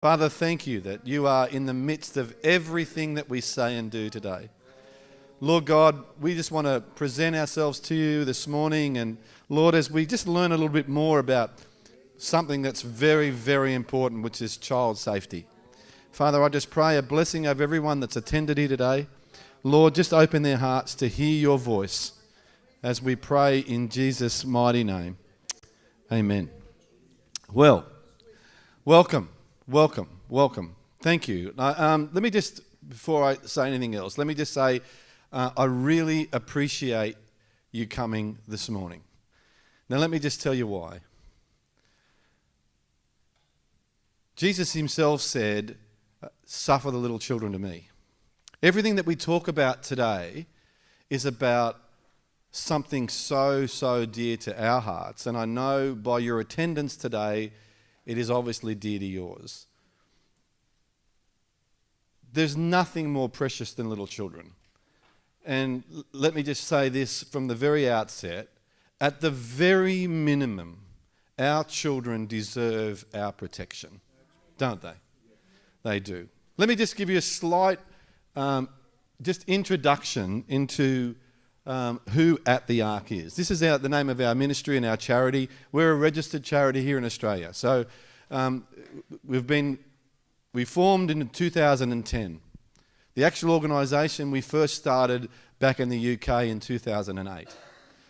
Father, thank you that you are in the midst of everything that we say and do today. Lord God, we just want to present ourselves to you this morning. And Lord, as we just learn a little bit more about something that's very, very important, which is child safety. Father, I just pray a blessing over everyone that's attended here today. Lord, just open their hearts to hear your voice as we pray in Jesus' mighty name. Amen. Well, welcome. Thank you. Let me just, before I say anything else, let me just say I really appreciate you coming this morning. Now let me just tell you why. Jesus himself said, suffer the little children to me. Everything that we talk about today is about something so dear to our hearts. And I know by your attendance today, it is obviously dear to yours. There's nothing more precious than little children. And let me just say this from the very outset. At the very minimum, our children deserve our protection, don't they? They do. Let me just give you a slight just introduction into who At the Ark is. This is the name of our ministry and our charity. We're a registered charity here in Australia. So we formed in 2010. The actual organisation we first started back in the UK in 2008.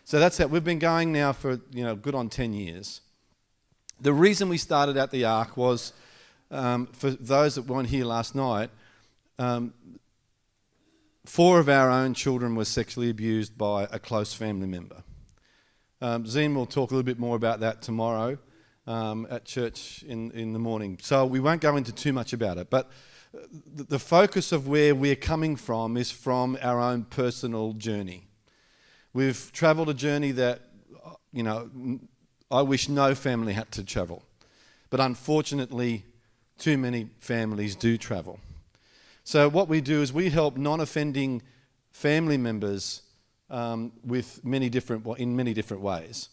So that's how we've been going now for good on 10 years. The reason we started At the Ark was, for those that weren't here last night, 4 of our own children were sexually abused by a close family member. Zine will talk a little bit more about that tomorrow at church in the morning. So we won't go into too much about it. But the focus of where we're coming from is from our own personal journey. We've travelled a journey that, I wish no family had to travel. But unfortunately, too many families do travel. So what we do is we help non-offending family members in many different ways.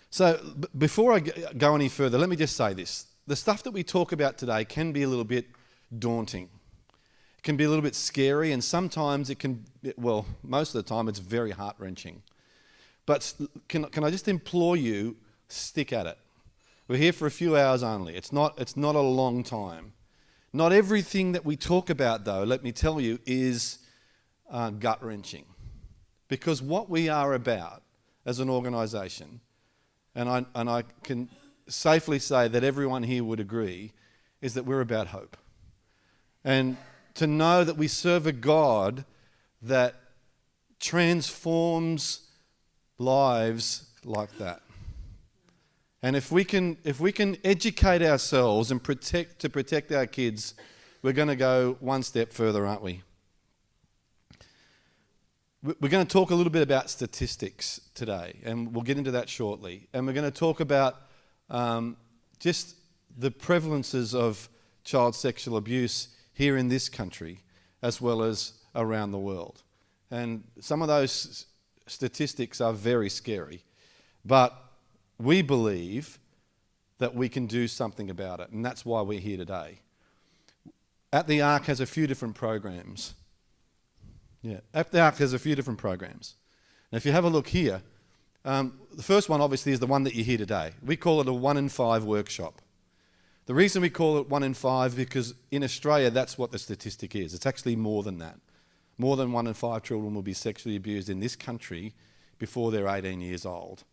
So before I go any further, let me just say this. The stuff that we talk about today can be a little bit daunting. It can be a little bit scary, and sometimes most of the time it's very heart-wrenching. But can I just implore you, stick at it. We're here for a few hours only. It's not a long time. Not everything that we talk about, though, let me tell you, is gut-wrenching. Because what we are about as an organisation, and I can safely say that everyone here would agree, is that we're about hope. And to know that we serve a God that transforms lives like that. And if we can educate ourselves and protect our kids, we're going to go one step further, aren't we? We're going to talk a little bit about statistics today, and we'll get into that shortly. And we're going to talk about just the prevalences of child sexual abuse here in this country, as well as around the world. And some of those statistics are very scary, but we believe that we can do something about it, and that's why we're here today. At the Ark has a few different programs. At the Ark has a few different programs. Now, if you have a look here, the first one obviously is the one that you hear today. We call it a 1 in 5 workshop. The reason we call it 1 in 5 is because in Australia that's what the statistic is. It's actually more than that. More than 1 in 5 children will be sexually abused in this country before they're 18 years old.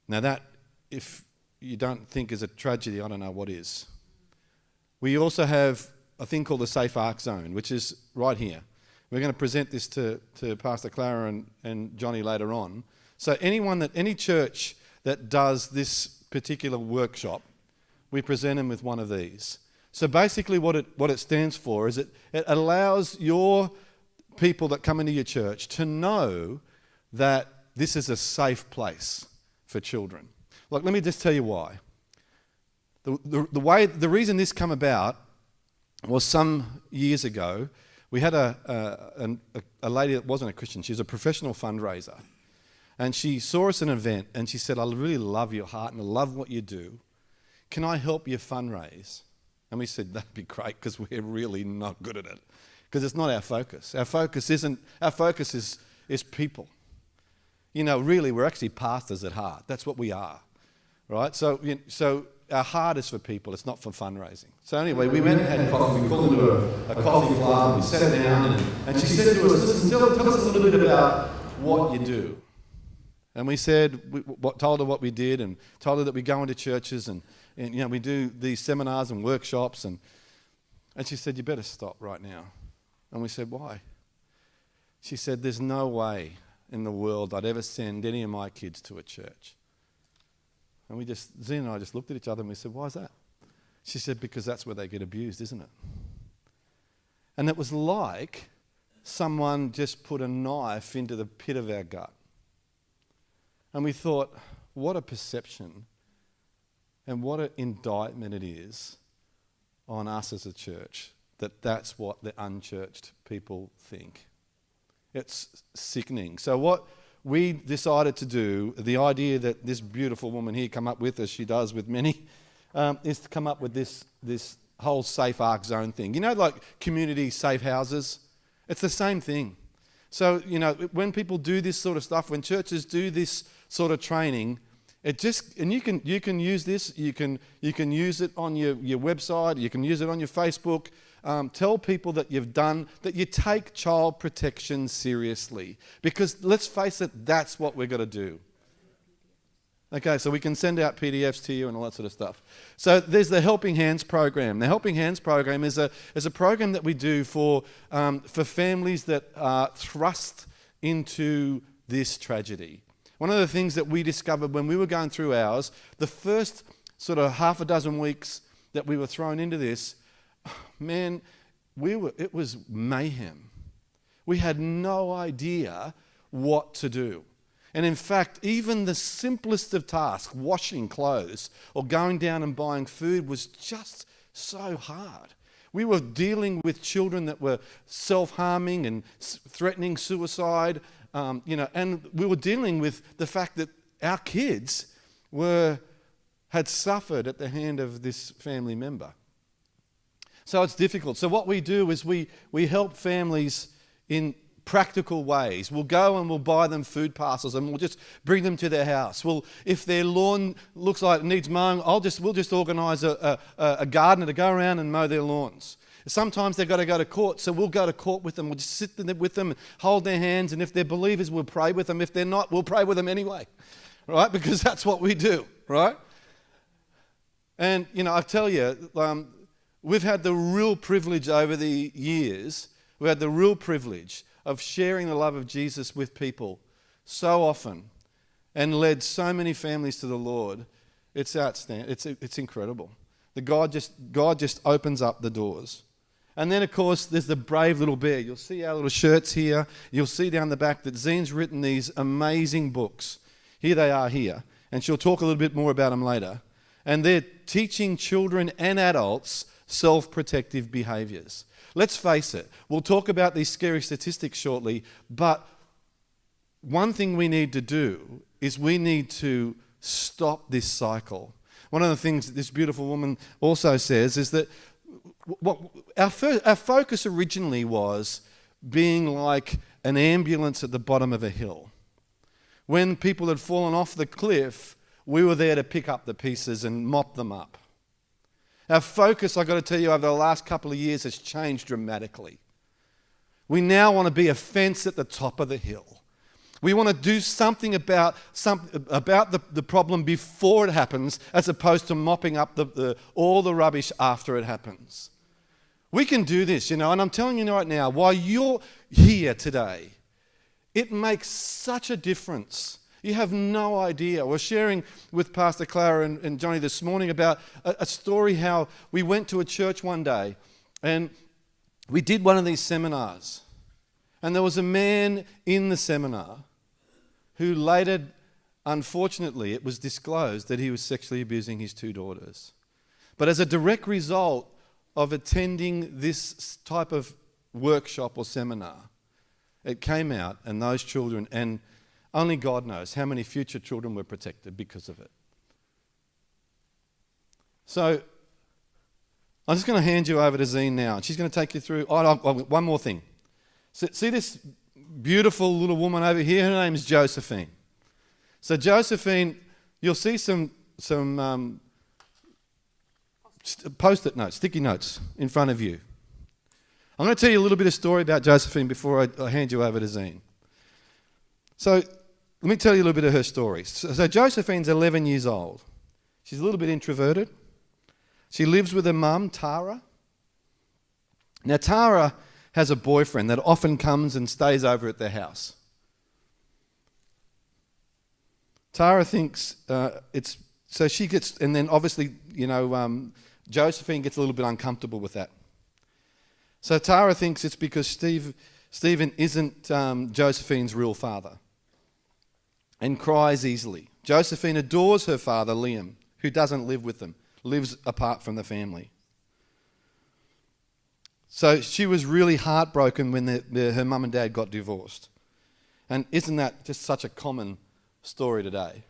Now that, if you don't think is a tragedy, I don't know what is. We also have a thing called the Safe Ark Zone, which is right here. We're going to present this to Pastor Clara and Johnny later on. So any church that does this particular workshop, we present them with one of these. So basically what it stands for is it allows your people that come into your church to know that this is a safe place for children. Look, let me just tell you why. The reason this came about was some years ago. We had a lady that wasn't a Christian. She was a professional fundraiser. And she saw us at an event and she said, I really love your heart and I love what you do. can I help you fundraise? And we said, that'd be great, because we're really not good at it. Because it's not our focus. Our focus is people. Really, we're actually pastors at heart. That's what we are, right? So our heart is for people. It's not for fundraising. So anyway, we went and had coffee. We called it a coffee club. We sat down, and she said to us, listen, tell us a little bit about what you do. And we said, told her what we did, and told her that we go into churches and we do these seminars and workshops. And she said, you better stop right now. And we said, why? She said, there's no way in the world I'd ever send any of my kids to a church. And Zena and I just looked at each other and we said, why is that? She said, because that's where they get abused, isn't it? And it was like someone just put a knife into the pit of our gut. And we thought, what a perception and what an indictment it is on us as a church, that's what the unchurched people think. It's sickening. So what we decided to do, the idea that this beautiful woman here come up with, as she does with many, is to come up with this whole safe ark zone thing. Like community safe houses? It's the same thing. So, when people do this sort of stuff, when churches do this sort of training, and you can use this, you can use it on your website, you can use it on your Facebook. Tell people that you take child protection seriously. Because let's face it, that's what we're going to do. Okay, so we can send out PDFs to you and all that sort of stuff. So there's the Helping Hands program. The Helping Hands program is a program that we do for families that are thrust into this tragedy. One of the things that we discovered when we were going through ours, the first sort of half a dozen weeks that we were thrown into this, man, it was mayhem. We had no idea what to do. And in fact, even the simplest of tasks, washing clothes or going down and buying food, was just so hard. We were dealing with children that were self-harming and threatening suicide, and we were dealing with the fact that our kids had suffered at the hand of this family member. So it's difficult. So what we do is we help families in practical ways. We'll go and we'll buy them food parcels and we'll just bring them to their house. If their lawn looks like it needs mowing, we'll just organise a gardener to go around and mow their lawns. Sometimes they've got to go to court, so we'll go to court with them. We'll just sit there with them, hold their hands, and if they're believers, we'll pray with them. If they're not, we'll pray with them anyway, right? Because that's what we do, right? And, I tell you, we've had the real privilege over the years, of sharing the love of Jesus with people so often and led so many families to the Lord. It's outstanding. It's incredible. God just opens up the doors. And then, of course, there's the Brave Little Bear. You'll see our little shirts here. You'll see down the back that Zine's written these amazing books. Here they are here. And she'll talk a little bit more about them later. And they're teaching children and adults self-protective behaviours. Let's face it, we'll talk about these scary statistics shortly, but one thing we need to do is we need to stop this cycle. One of the things that this beautiful woman also says is that our focus originally was being like an ambulance at the bottom of a hill. When people had fallen off the cliff, we were there to pick up the pieces and mop them up. Our focus, I've got to tell you, over the last couple of years has changed dramatically. We now want to be a fence at the top of the hill. We want to do something about the problem before it happens, as opposed to mopping up all the rubbish after it happens. We can do this, and I'm telling you right now, while you're here today, it makes such a difference. You have no idea. We're sharing with Pastor Clara and Johnny this morning about a story how we went to a church one day and we did one of these seminars. And there was a man in the seminar who later, unfortunately, it was disclosed that he was sexually abusing his 2 daughters. But as a direct result of attending this type of workshop or seminar, it came out, and those children, and only God knows how many future children were protected because of it. So I'm just going to hand you over to Zine now. She's going to take you through. One more thing. See this beautiful little woman over here? Her name is Josephine. So Josephine, you'll see some post-it notes, sticky notes in front of you. I'm going to tell you a little bit of story about Josephine before I hand you over to Zine. So let me tell you a little bit of her story. So Josephine's 11 years old. She's a little bit introverted. She lives with her mum, Tara. Now, Tara has a boyfriend that often comes and stays over at their house. Tara thinks so she gets, and then obviously, Josephine gets a little bit uncomfortable with that. So Tara thinks it's because Stephen isn't Josephine's real father and cries easily. Josephine adores her father, Liam, who doesn't live with them, lives apart from the family. So she was really heartbroken when her mum and dad got divorced. And isn't that just such a common story today?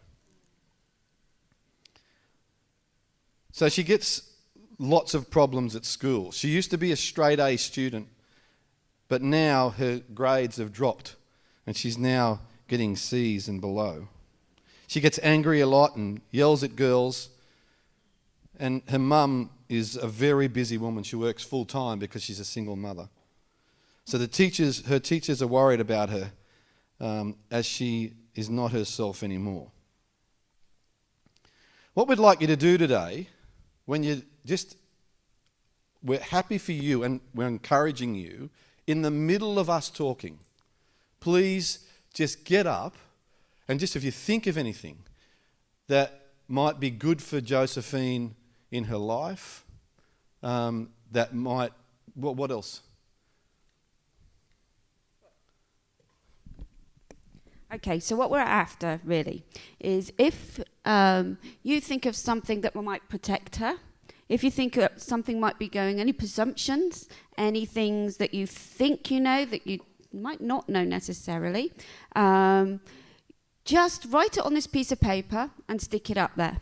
So she gets lots of problems at school. She used to be a straight A student, but now her grades have dropped and she's now getting C's and below. She gets angry a lot and yells at girls, and her mum is a very busy woman. She works full time because she's a single mother. So her teachers are worried about her as she is not herself anymore. What we'd like you to do today, we're happy for you and we're encouraging you, in the middle of us talking, please just get up and just, if you think of anything that might be good for Josephine in her life, that might, what else? Okay, so what we're after, really, is if you think of something that might protect her, if you think something might be going, any presumptions, any things that you think you know that you might not know necessarily, just write it on this piece of paper and stick it up there,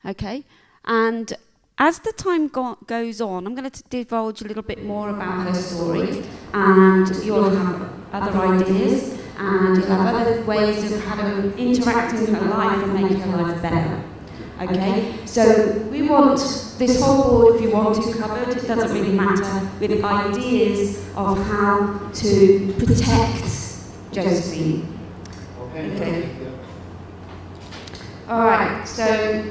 okay? And as the time goes on, I'm going to divulge a little bit more about her story, and you'll have other ideas, and you'll have other ways of how to interact in her life and make her life better. Okay? So we want this whole board, if you want to, covered, it doesn't really matter, with ideas of how to protect Josephine. Okay. All right, so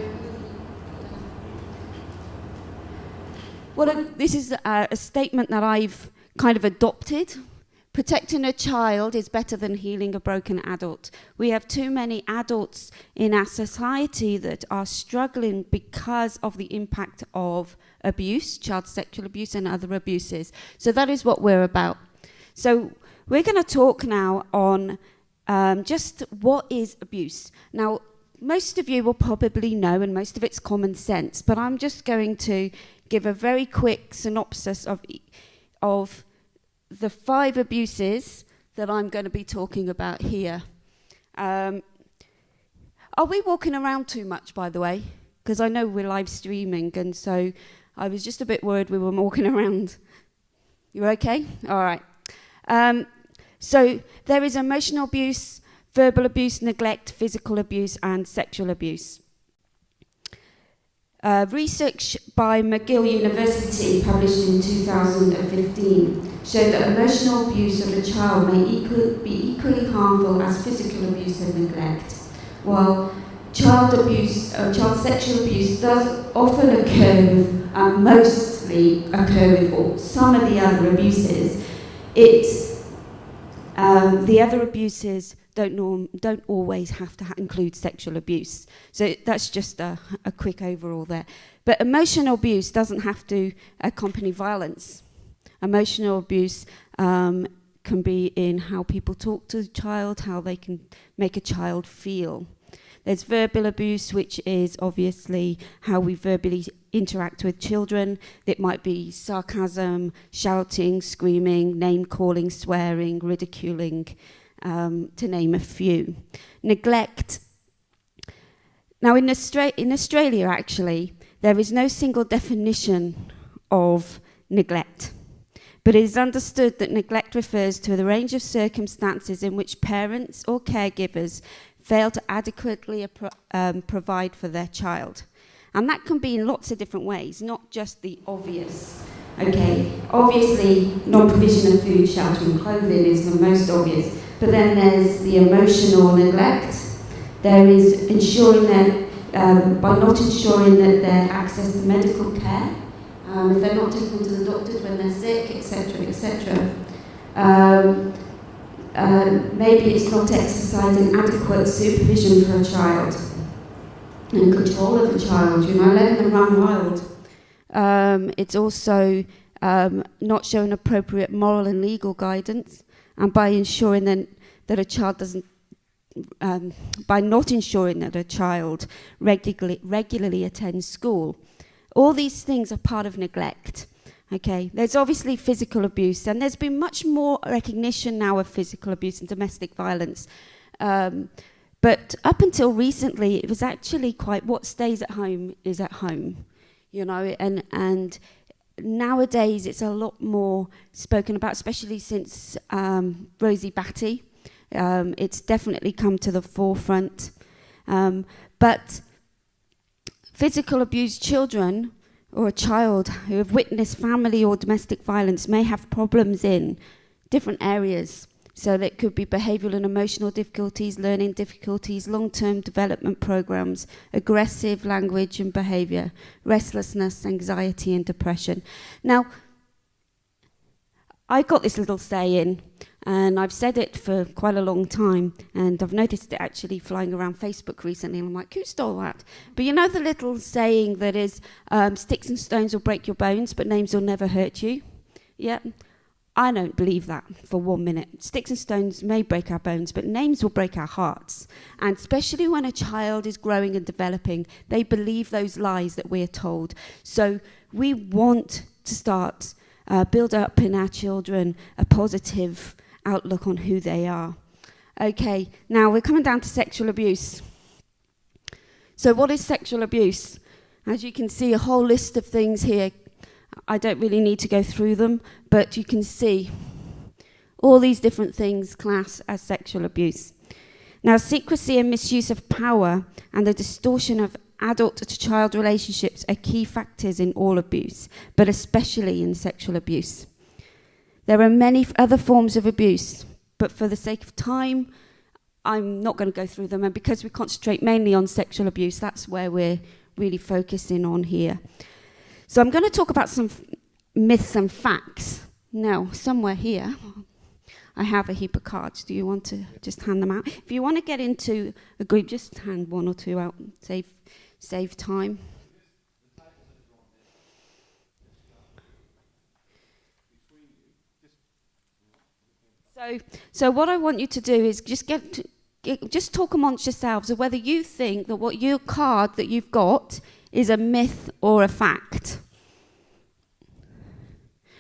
this is a statement that I've kind of adopted. Protecting a child is better than healing a broken adult. We have too many adults in our society that are struggling because of the impact of abuse, child sexual abuse and other abuses. So that is what we're about. So we're going to talk now on just what is abuse. Now, most of you will probably know, and most of it's common sense, but I'm just going to give a very quick synopsis of the 5 abuses that I'm going to be talking about here. Are we walking around too much, by the way? Because I know we're live streaming, and so I was just a bit worried we were walking around. You okay? All right. So there is emotional abuse, verbal abuse, neglect, physical abuse, and sexual abuse. Research by McGill University, published in 2015, showed that emotional abuse of a child may be equally harmful as physical abuse and neglect. While child sexual abuse does often occur with, mostly occur with some of the other abuses, the other abuses don't always have to include sexual abuse. So that's just a quick overall there. But emotional abuse doesn't have to accompany violence. Emotional abuse can be in how people talk to the child, how they can make a child feel. There's verbal abuse, which is obviously how we verbally interact with children. It might be sarcasm, shouting, screaming, name-calling, swearing, ridiculing, to name a few. Neglect. Now, in Australia, actually, There is no single definition of neglect, but it is understood that neglect refers to the range of circumstances in which parents or caregivers fail to adequately provide for their child. And that can be in lots of different ways, not just the obvious. Okay, obviously, non-provision of food, shelter and clothing is the most obvious, but then there's the emotional neglect. There is ensuring that, by not ensuring that their access to medical care, if they're not taken to the doctors when they're sick, etc., etc. Maybe it's not exercising adequate supervision for a child and control of a child, letting them run wild. It's also not showing appropriate moral and legal guidance, and by ensuring that a child doesn't, by not ensuring that a child regularly attends school. All these things are part of neglect. Okay, there's obviously physical abuse, and there's been much more recognition now of physical abuse and domestic violence. But up until recently, it was actually quite what stays at home is at home, and nowadays it's a lot more spoken about, especially since Rosie Batty. It's definitely come to the forefront. But physical abused children or a child who have witnessed family or domestic violence may have problems in different areas. So that could be behavioural and emotional difficulties, learning difficulties, long-term development programs, aggressive language and behaviour, restlessness, anxiety and depression. Now, I got this little saying, and I've said it for quite a long time, and I've noticed it actually flying around Facebook recently, and I'm like, who stole that? But you know the little saying that is, sticks and stones will break your bones, but names will never hurt you? Yeah. I don't believe that for 1 minute. Sticks and stones may break our bones, but names will break our hearts. And especially when a child is growing and developing, they believe those lies that we're told. So we want to start, build up in our children a positive outlook on who they are. Okay, now we're coming down to sexual abuse. So what is sexual abuse? As you can see, a whole list of things here. I don't really need to go through them, but you can see all these different things class as sexual abuse. Now, secrecy and misuse of power and the distortion of adult-to-child relationships are key factors in all abuse, but especially in sexual abuse. There are many other forms of abuse, but for the sake of time, I'm not going to go through them, and because we concentrate mainly on sexual abuse, that's where we're really focusing on here. So I'm going to talk about some myths and facts. Now, somewhere here, I have a heap of cards. Do you want to just hand them out? If you want to get into a group, just hand one or two out, save time. So what I want you to do is just talk amongst yourselves of whether you think that what your card that you've got is a myth or a fact.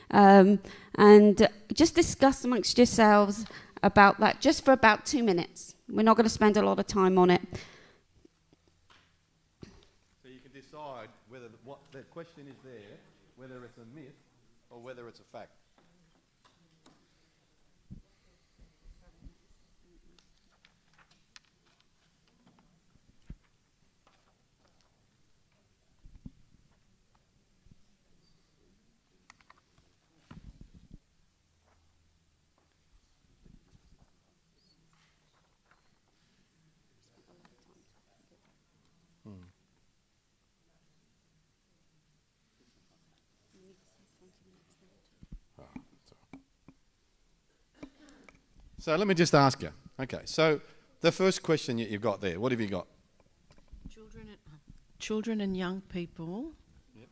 And just discuss amongst yourselves about that just for about 2 minutes. We're not going to spend a lot of time on it. So you can decide whether what the question is there, whether it's a myth or whether it's a fact. So let me just ask you. Okay, so the first question you've got there, what have you got? Children and young people. Yep,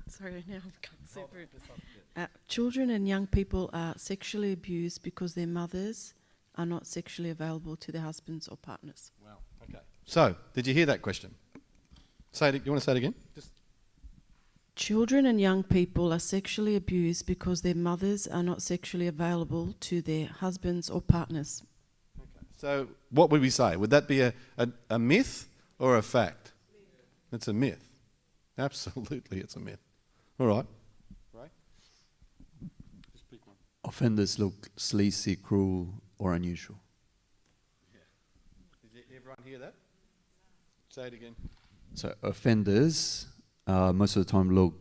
Sorry, now I can't see through. Children and young people are sexually abused because their mothers are not sexually available to their husbands or partners. Wow. Okay. So, did you hear that question? You want to say it again? Children and young people are sexually abused because their mothers are not sexually available to their husbands or partners. Okay. So, what would we say? Would that be a myth or a fact? It's a myth. Absolutely, it's a myth. All right. Ray? Just pick one. Offenders look sleazy, cruel, or unusual. Did everyone hear that? Say it again. So offenders most of the time look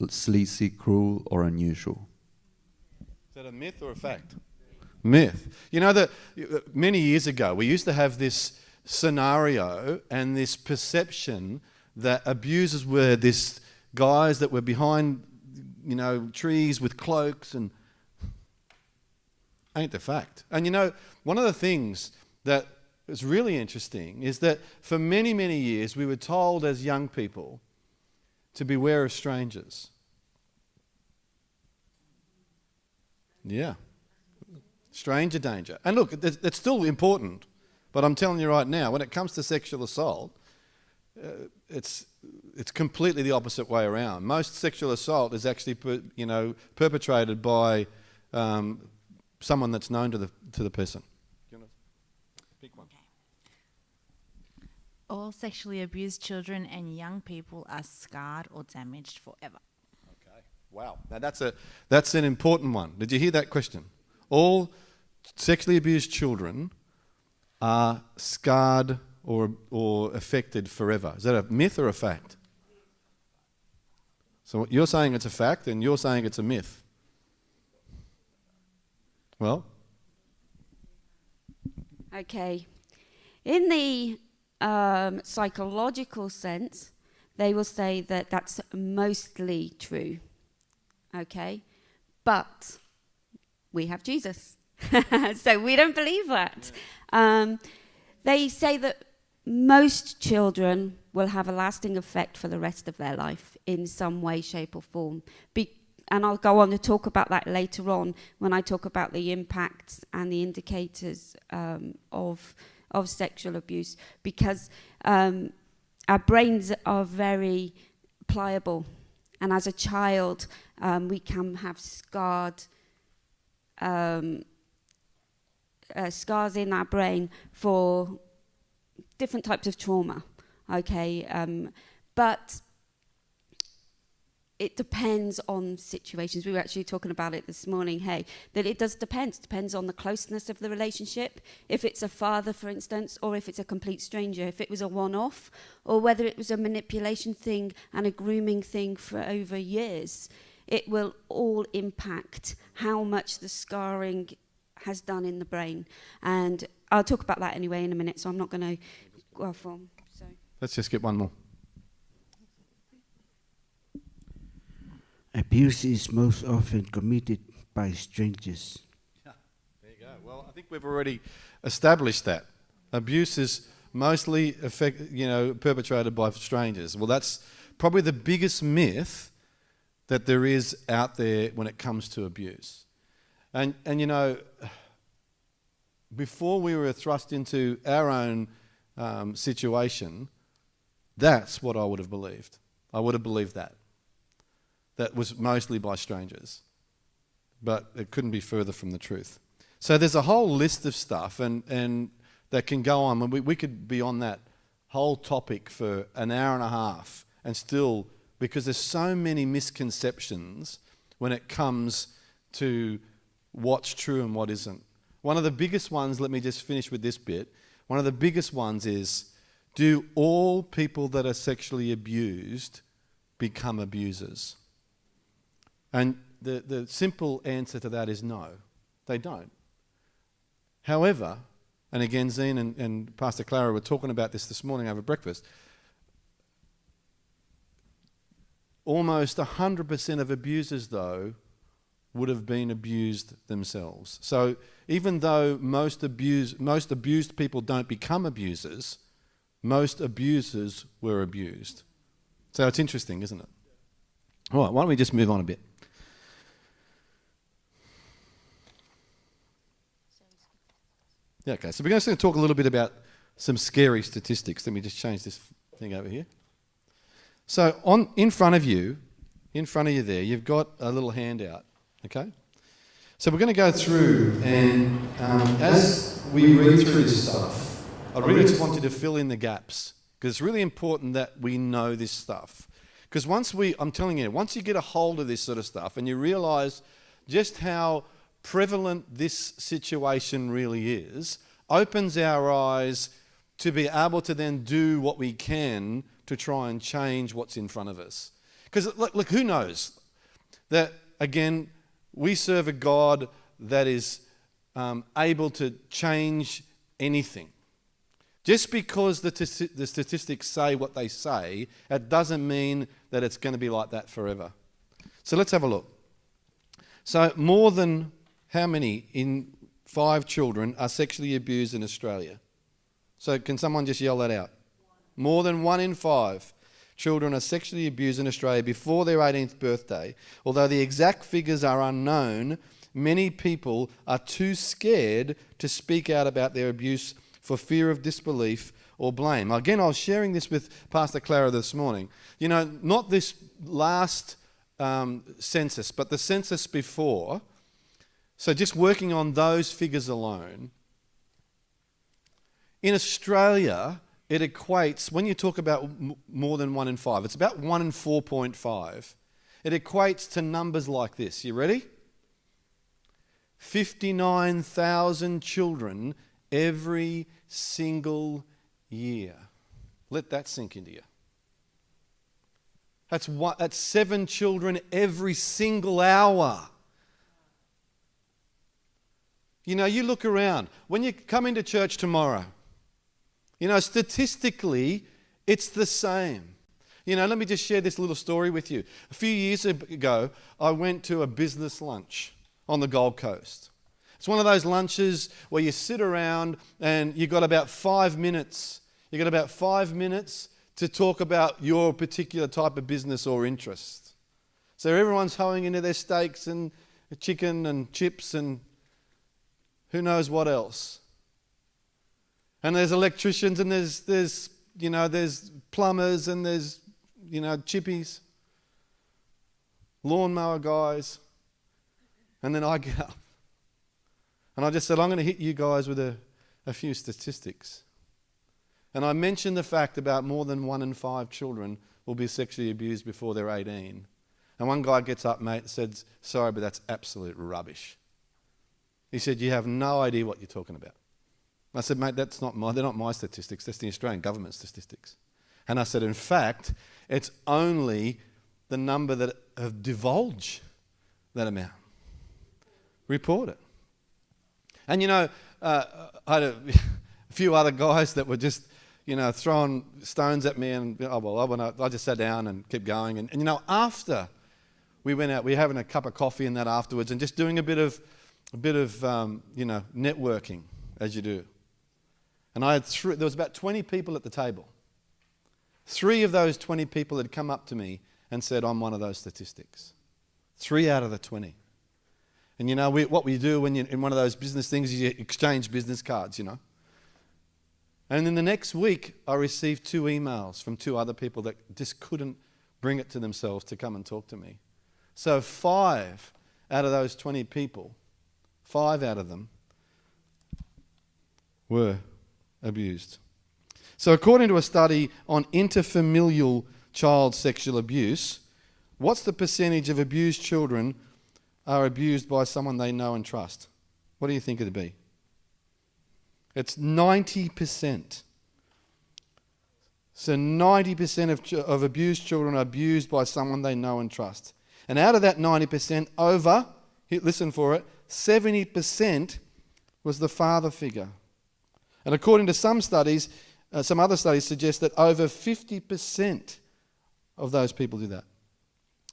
sleazy, cruel, or unusual. Is that a myth or a fact? Myth. You know that many years ago we used to have this scenario and this perception that abusers were this guys that were behind, trees with cloaks, and ain't the fact. And one of the things that is really interesting is that for many, many years we were told as young people to beware of strangers. Yeah. Stranger danger. And look, it's still important, but I'm telling you right now, when it comes to sexual assault, it's completely the opposite way around. Most sexual assault is actually perpetrated by someone that's known to the person. Do you want to pick one? Okay. All sexually abused children and young people are scarred or damaged forever. Okay. Wow. Now that's an important one. Did you hear that question? All sexually abused children are scarred or affected forever. Is that a myth or a fact? So you're saying it's a fact and you're saying it's a myth. Well? Okay. In the psychological sense, they will say that that's mostly true. Okay? But we have Jesus. So we don't believe that. They say that most children will have a lasting effect for the rest of their life in some way, shape or form. And I'll go on to talk about that later on when I talk about the impacts and the indicators of sexual abuse, because our brains are very pliable. And as a child, we can have scars in our brain for different types of trauma, okay? But it depends on situations. We were actually talking about it this morning, that it does depend. It depends on the closeness of the relationship. If it's a father, for instance, or if it's a complete stranger, if it was a one-off, or whether it was a manipulation thing and a grooming thing for over years, it will all impact how much the scarring has done in the brain. And I'll talk about that anyway in a minute, so I'm not going to go off on. So. Let's just get one more. Abuse is most often committed by strangers. Yeah, there you go. Well, I think we've already established that. Abuse is mostly perpetrated by strangers. Well, that's probably the biggest myth that there is out there when it comes to abuse. And before we were thrust into our own situation, that's what I would have believed. I would have believed that. That was mostly by strangers. But it couldn't be further from the truth. So there's a whole list of stuff and that can go on. We could be on that whole topic for an hour and a half and still, because there's so many misconceptions when it comes to what's true and what isn't. One of the biggest ones, let me just finish with this bit. One of the biggest ones is, do all people that are sexually abused become abusers? And the simple answer to that is no, they don't. However, and again, Zine and Pastor Clara were talking about this morning over breakfast, almost 100% of abusers, though, would have been abused themselves. So even though most abused people don't become abusers, most abusers were abused. So it's interesting, isn't it? All right, why don't we just move on a bit? Yeah, okay, so we're going to talk a little bit about some scary statistics. Let me just change this thing over here. So in front of you there, you've got a little handout, okay? So we're going to go through, and as we read through this stuff, I really just want you to fill in the gaps, because it's really important that we know this stuff. Because I'm telling you, once you get a hold of this sort of stuff and you realise just how prevalent this situation really is, opens our eyes to be able to then do what we can to try and change what's in front of us. Because look, who knows that, again, we serve a God that is able to change anything. Just because the statistics say what they say, it doesn't mean that it's going to be like that forever. So let's have a look. So more than how many in 5 children are sexually abused in Australia? So can someone just yell that out? More than 1 in 5 children are sexually abused in Australia before their 18th birthday. Although the exact figures are unknown, many people are too scared to speak out about their abuse for fear of disbelief or blame. Again, I was sharing this with Pastor Clara this morning. You know, not this last census, but the census before. So just working on those figures alone. In Australia, it equates, when you talk about more than 1 in 5, it's about 1 in 4.5. It equates to numbers like this. You ready? 59,000 children every single year. Let that sink into you. That's 7 children every single hour. You know, you look around. When you come into church tomorrow, you know, statistically, it's the same. You know, let me just share this little story with you. A few years ago, I went to a business lunch on the Gold Coast. It's one of those lunches where you sit around and you've got about 5 minutes. You've got about 5 minutes to talk about your particular type of business or interest. So everyone's hoeing into their steaks and chicken and chips and who knows what else. And there's electricians and there's plumbers and there's, chippies, lawnmower guys. And then I get up. And I just said, I'm going to hit you guys with a few statistics. And I mentioned the fact about more than 1 in 5 children will be sexually abused before they're 18. And one guy gets up, mate, and said, sorry, but that's absolute rubbish. He said, you have no idea what you're talking about. I said, mate, they're not my statistics, that's the Australian government statistics. And I said, in fact, it's only the number that have divulged that amount. Report it. And I had a few other guys that were just, throwing stones at me, and I just sat down and kept going. And after we went out, we were having a cup of coffee and that afterwards, and just doing a bit of networking as you do. And there was about 20 people at the table. 3 of those 20 people had come up to me and said, I'm one of those statistics. 3 out of the 20. And what we do when you're in one of those business things is you exchange business cards, And then the next week, I received 2 emails from 2 other people that just couldn't bring it to themselves to come and talk to me. So 5 out of those 20 people, 5 out of them were abused. So according to a study on interfamilial child sexual abuse, what's the percentage of abused children are abused by someone they know and trust? What do you think it'd be? It's 90%. So 90% of abused children are abused by someone they know and trust. And out of that 90%, listen for it, 70% was the father figure. And according to some studies, some other studies suggest that over 50% of those people do that.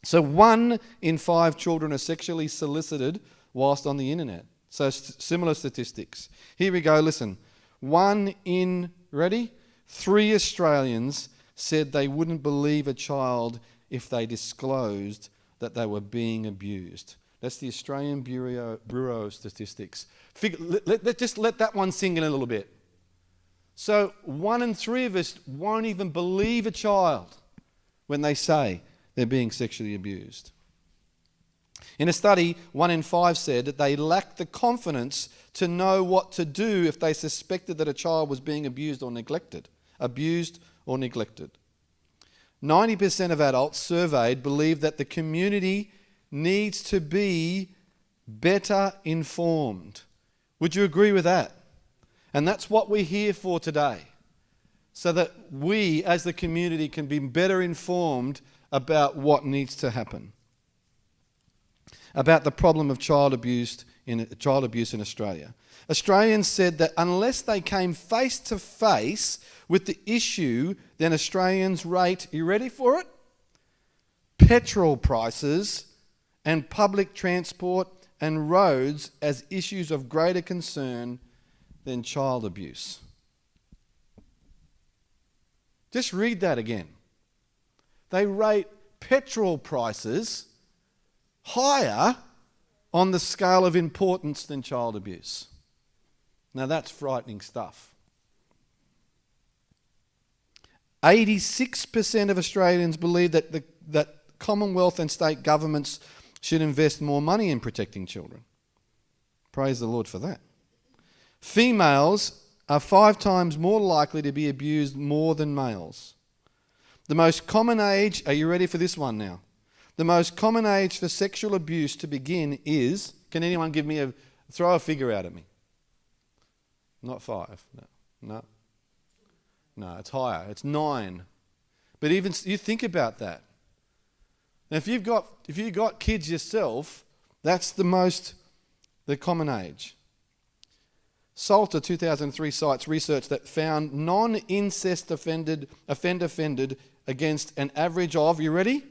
So 1 in 5 children are sexually solicited whilst on the internet. So similar statistics. Here we go, listen. 1 in, ready? 3 Australians said they wouldn't believe a child if they disclosed that they were being abused. That's the Australian Bureau of Statistics. Just let that one sink in a little bit. So 1 in 3 of us won't even believe a child when they say they're being sexually abused. In a study, 1 in 5 said that they lacked the confidence to know what to do if they suspected that a child was being abused or neglected. 90% of adults surveyed believe that the community needs to be better informed. Would you agree with that? And that's what we're here for today, so that we as the community can be better informed about what needs to happen, about the problem of child abuse in Australia. Australians said that unless they came face to face with the issue, then Australians rate, you ready for it? Petrol prices and public transport and roads as issues of greater concern than child abuse. Just read that again. They rate petrol prices higher on the scale of importance than child abuse. Now that's frightening stuff. 86% of Australians believe that Commonwealth and state governments should invest more money in protecting children. Praise the Lord for that. Females are 5 times more likely to be abused more than males. The most common age, are you ready for this one now? The most common age for sexual abuse to begin is, can anyone give me throw a figure out at me? Not 5, no, it's higher, it's 9. But even, you think about that. Now if you've got kids yourself, that's the common age. Salter 2003 cites research that found non-incest offended against an average of, you ready?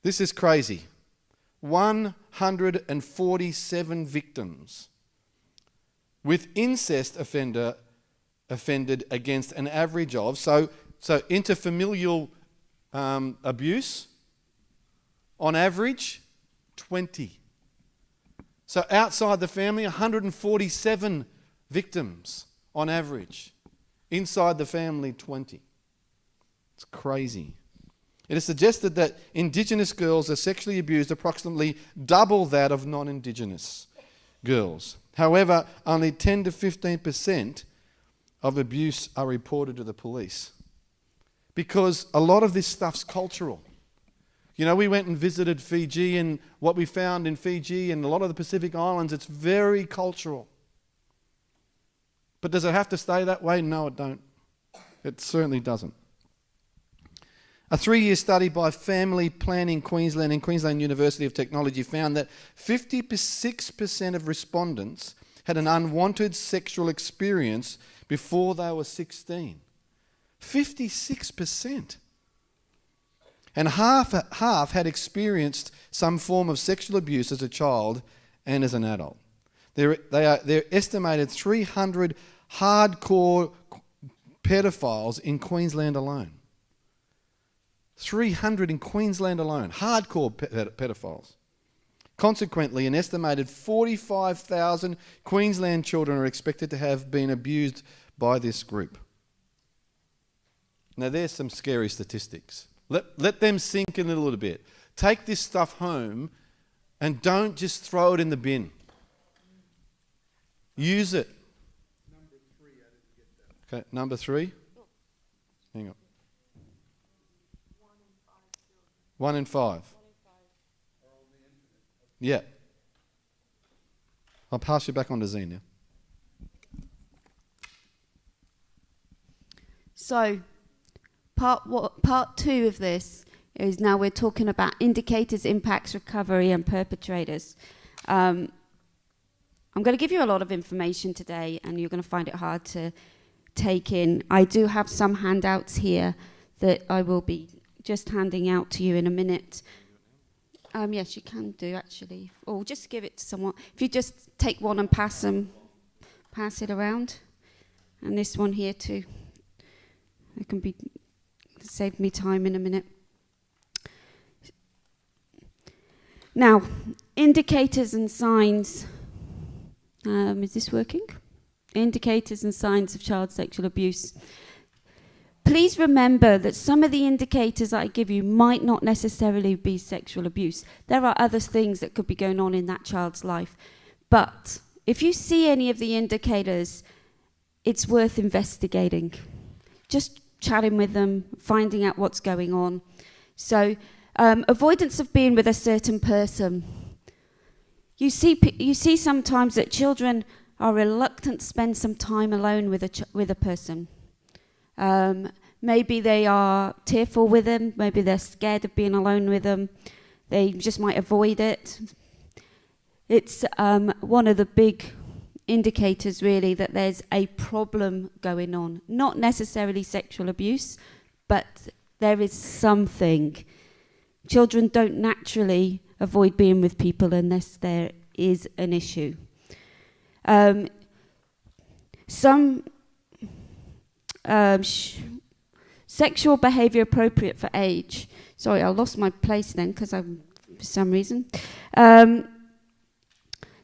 This is crazy. 147 victims, with incest offended against an average of, so interfamilial abuse, on average, 20. So outside the family, 147 victims on average. Inside the family, 20. It's crazy. It is suggested that Indigenous girls are sexually abused approximately double that of non-Indigenous girls. However, only 10 to 15% of abuse are reported to the police, because a lot of this stuff's cultural. You know, we went and visited Fiji, and what we found in Fiji and a lot of the Pacific Islands, it's very cultural. But does it have to stay that way? No, it don't. It certainly doesn't. A 3-year study by Family Planning Queensland and Queensland University of Technology found that 56% of respondents had an unwanted sexual experience before they were 16. 56%. And half had experienced some form of sexual abuse as a child and as an adult. There are estimated 300 hardcore pedophiles in Queensland alone. 300 in Queensland alone, hardcore pedophiles. Consequently, an estimated 45,000 Queensland children are expected to have been abused by this group. Now, there's some scary statistics. Let them sink in a little bit. Take this stuff home and don't just throw it in the bin. Use it. Okay, number 3. Hang on. 1 in 5. Yeah. I'll pass you back on to Z now. So, part 2 of this is now we're talking about indicators, impacts, recovery, and perpetrators. I'm going to give you a lot of information today, and you're going to find it hard to take in. I do have some handouts here that I will be just handing out to you in a minute. Yes, you can do, actually. Or just give it to someone. If you just take one and pass it around. And this one here too. It can be save me time in a minute. Now, indicators and signs. Is this working? Indicators and signs of child sexual abuse. Please remember that some of the indicators I give you might not necessarily be sexual abuse. There are other things that could be going on in that child's life. But if you see any of the indicators, it's worth investigating. Just chatting with them, finding out what's going on. So avoidance of being with a certain person. You see sometimes that children are reluctant to spend some time alone with a person. Maybe they are tearful with them. Maybe they're scared of being alone with them. They just might avoid it. It's one of the big indicators, really, that there's a problem going on. Not necessarily sexual abuse, but there is something. Children don't naturally avoid being with people unless there is an issue. Sexual behaviour appropriate for age. Sorry, I lost my place then because for some reason.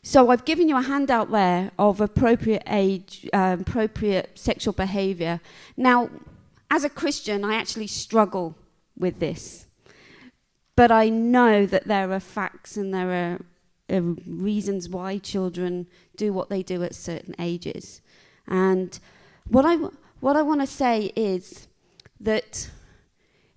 So I've given you a handout there of appropriate age, appropriate sexual behaviour. Now, as a Christian, I actually struggle with this. But I know that there are facts and there are reasons why children do what they do at certain ages. And what I want to say is that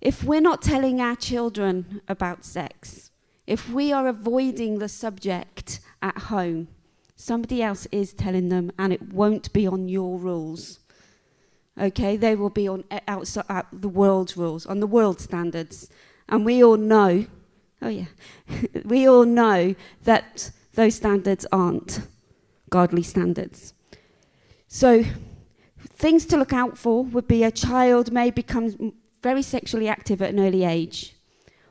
if we're not telling our children about sex, if we are avoiding the subject at home, somebody else is telling them, and it won't be on your rules. Okay, they will be on outside the world's rules, on the world standards. And we all know, we all know that those standards aren't godly standards. So things to look out for would be a child may become very sexually active at an early age,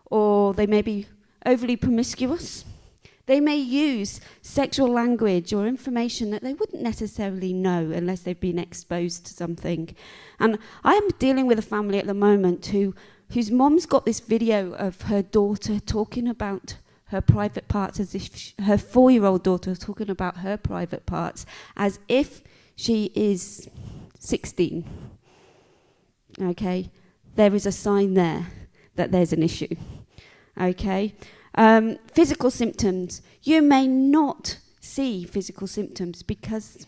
or they may be overly promiscuous. They may use sexual language or information that they wouldn't necessarily know unless they've been exposed to something. And I am dealing with a family at the moment whose mom's got this video of her daughter talking about her private parts, as if her 4-year-old daughter was talking about her private parts, as if she is 16. Okay, there is a sign there that there's an issue. Okay, physical symptoms. You may not see physical symptoms because,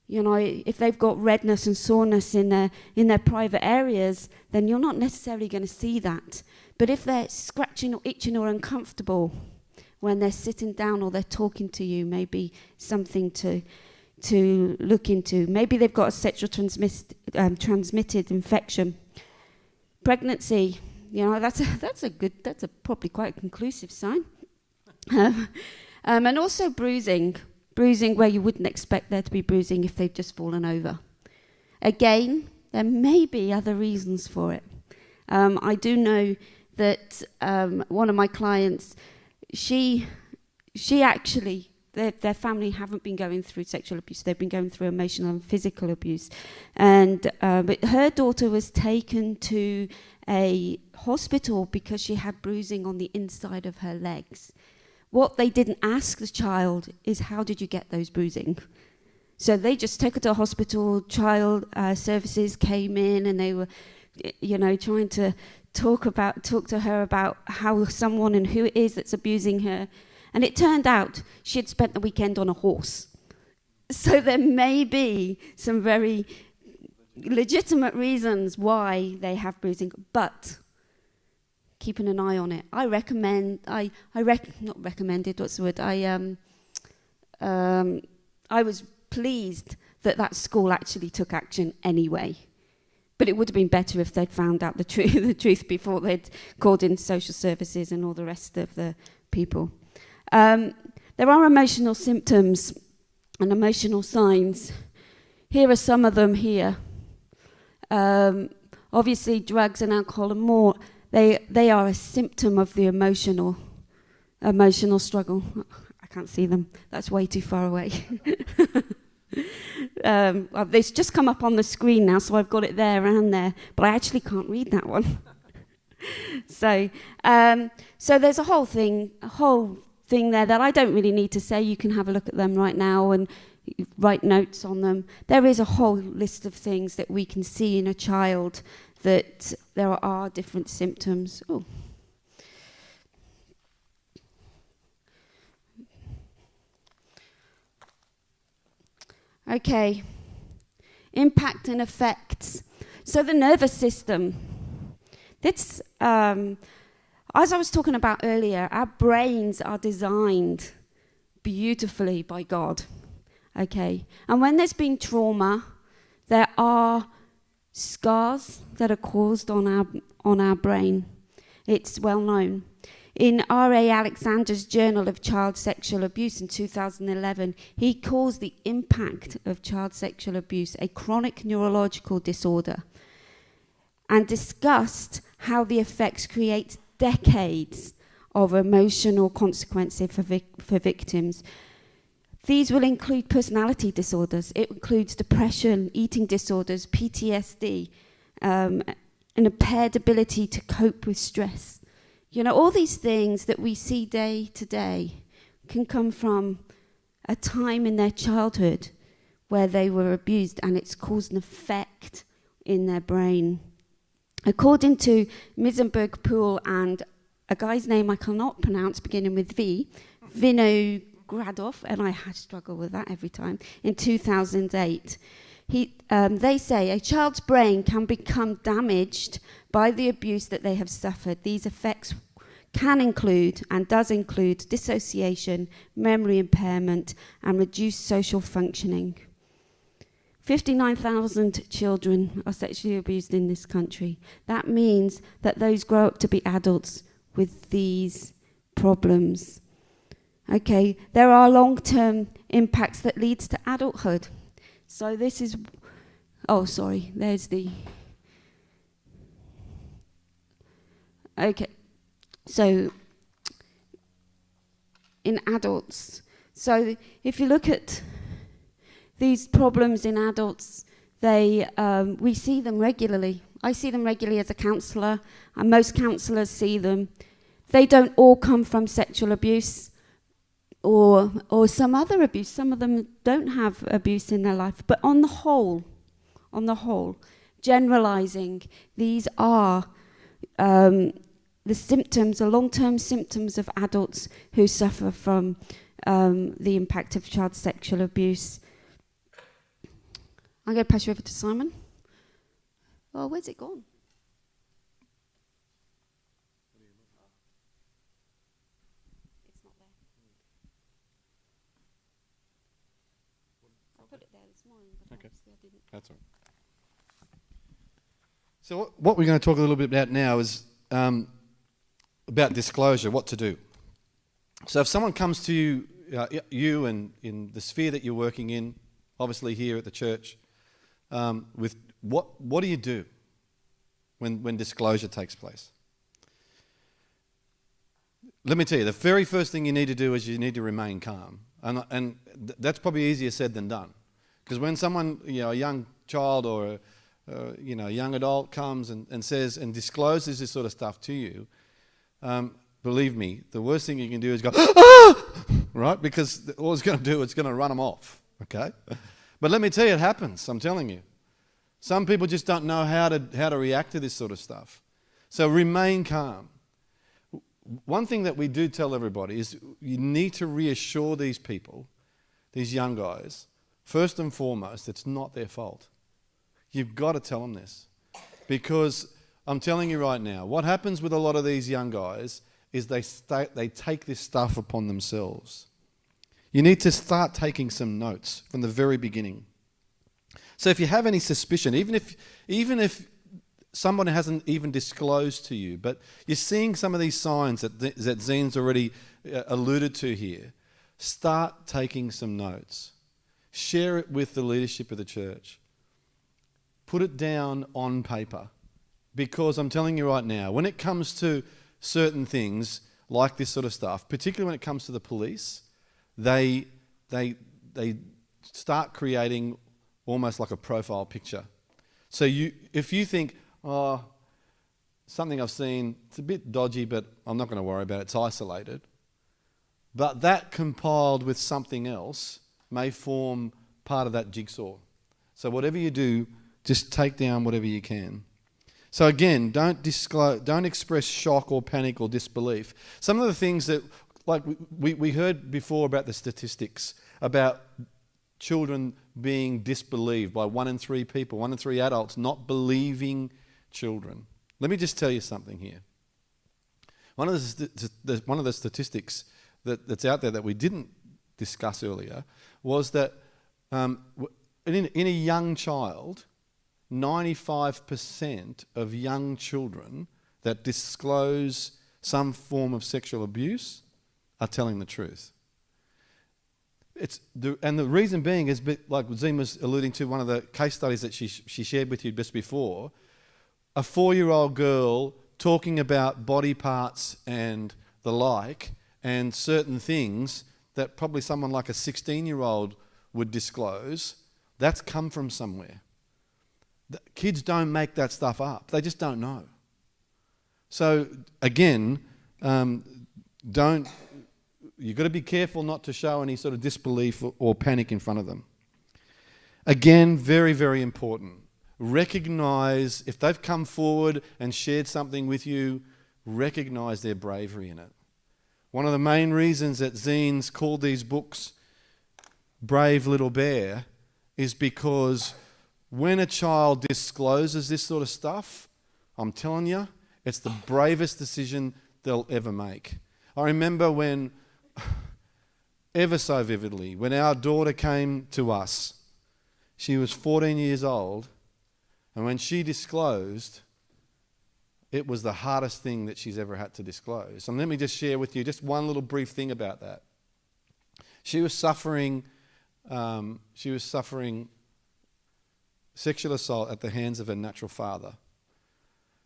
you know, if they've got redness and soreness in their private areas, then you're not necessarily going to see that. But if they're scratching or itching or uncomfortable when they're sitting down or they're talking to you, maybe something to look into. Maybe they've got a sexual transmitted infection. Pregnancy, you know, that's a probably quite a conclusive sign. And also bruising where you wouldn't expect there to be bruising if they've just fallen over. Again, there may be other reasons for it. I do know that one of my clients, she actually, their family haven't been going through sexual abuse. They've been going through emotional and physical abuse. And but her daughter was taken to a hospital because she had bruising on the inside of her legs. What they didn't ask the child is, how did you get those bruising? So they just took her to a hospital. Child services came in and they were, you know, trying to talk to her about how someone and who it is that's abusing her. And it turned out she had spent the weekend on a horse. So there may be some very legitimate reasons why they have bruising, but keeping an eye on it. I was pleased that school actually took action anyway. But it would have been better if they'd found out the truth before they'd called in social services and all the rest of the people. There are emotional symptoms and emotional signs. Here are some of them here. Obviously, drugs and alcohol and more, they are a symptom of the emotional struggle. I can't see them. That's way too far away. It's just come up on the screen now, so I've got it there and there, but I actually can't read that one. So there's a whole thing there that I don't really need to say. You can have a look at them right now and write notes on them. There is a whole list of things that we can see in a child that there are different symptoms. Oh. Okay. Impact and effects. So the nervous system. That's, as I was talking about earlier, our brains are designed beautifully by God. Okay, and when there's been trauma, there are scars that are caused on our brain. It's well known. In R.A. Alexander's Journal of Child Sexual Abuse in 2011, he calls the impact of child sexual abuse a chronic neurological disorder, and discussed how the effects create decades of emotional consequences for victims. These will include personality disorders. It includes depression, eating disorders, PTSD, an impaired ability to cope with stress. You know, all these things that we see day to day can come from a time in their childhood where they were abused, and it's caused an effect in their brain. According to Misenberg Poole and a guy's name I cannot pronounce beginning with V, Vinogradov, and I struggle with that every time, in 2008, they say a child's brain can become damaged by the abuse that they have suffered. These effects can include, and does include, dissociation, memory impairment, and reduced social functioning. 59,000 children are sexually abused in this country. That means that those grow up to be adults with these problems. Okay, there are long-term impacts that leads to adulthood. So this is, there's the, okay, so in adults, so if you look at these problems in adults, we see them regularly. I see them regularly as a counsellor, and most counsellors see them. They don't all come from sexual abuse or some other abuse. Some of them don't have abuse in their life. But on the whole, generalising, these are the symptoms, the long-term symptoms of adults who suffer from the impact of child sexual abuse. I'm going to pass you over to Simon. Oh, where's it gone? It's not there. I put it there this morning, but obviously I didn't. That's all right. So what we're going to talk a little bit about now is about disclosure, what to do. So if someone comes to you and in the sphere that you're working in, obviously here at the church, with what do you do when disclosure takes place? Let me tell you, the very first thing you need to do is you need to remain calm, and that's probably easier said than done, because when someone, a young child or a young adult comes and says and discloses this sort of stuff to you, believe me, the worst thing you can do is go, ah! Right? Because all it's going to do, it's going to run them off. Okay? But let me tell you, it happens. I'm telling you. Some people just don't know how to react to this sort of stuff. So remain calm. One thing that we do tell everybody is you need to reassure these people, these young guys, first and foremost, it's not their fault. You've got to tell them this. Because I'm telling you right now, what happens with a lot of these young guys is they take this stuff upon themselves. You need to start taking some notes from the very beginning. So if you have any suspicion, even if someone hasn't even disclosed to you, but you're seeing some of these signs that Zine's already alluded to here, start taking some notes. Share it with the leadership of the church. Put it down on paper. Because I'm telling you right now, when it comes to certain things like this sort of stuff, particularly when it comes to the police, they start creating almost like a profile picture. So if you think, something I've seen, it's a bit dodgy, but I'm not going to worry about it, it's isolated. But that compiled with something else may form part of that jigsaw. So whatever you do, just take down whatever you can. So again, don't express shock or panic or disbelief. Some of the things that, like we heard before about the statistics, about children being disbelieved, by 1 in 3 people, 1 in 3 adults not believing children. Let me just tell you something here. One of the statistics that's out there that we didn't discuss earlier was that in a young child, 95% of young children that disclose some form of sexual abuse are telling the truth. And the reason being is, like Zim was alluding to, one of the case studies that she shared with you just before, a 4-year-old girl talking about body parts and the like, and certain things that probably someone like a 16-year-old would disclose, that's come from somewhere. The kids don't make that stuff up. They just don't know. So again, you've got to be careful not to show any sort of disbelief or panic in front of them. Again, very, very important. Recognize, if they've come forward and shared something with you, recognize their bravery in it. One of the main reasons that zines called these books Brave Little Bear is because when a child discloses this sort of stuff, I'm telling you, it's the bravest decision they'll ever make. I remember when, ever so vividly, when our daughter came to us, she was 14 years old, and when she disclosed, it was the hardest thing that she's ever had to disclose. And let me just share with you just one little brief thing about that. She was suffering sexual assault at the hands of her natural father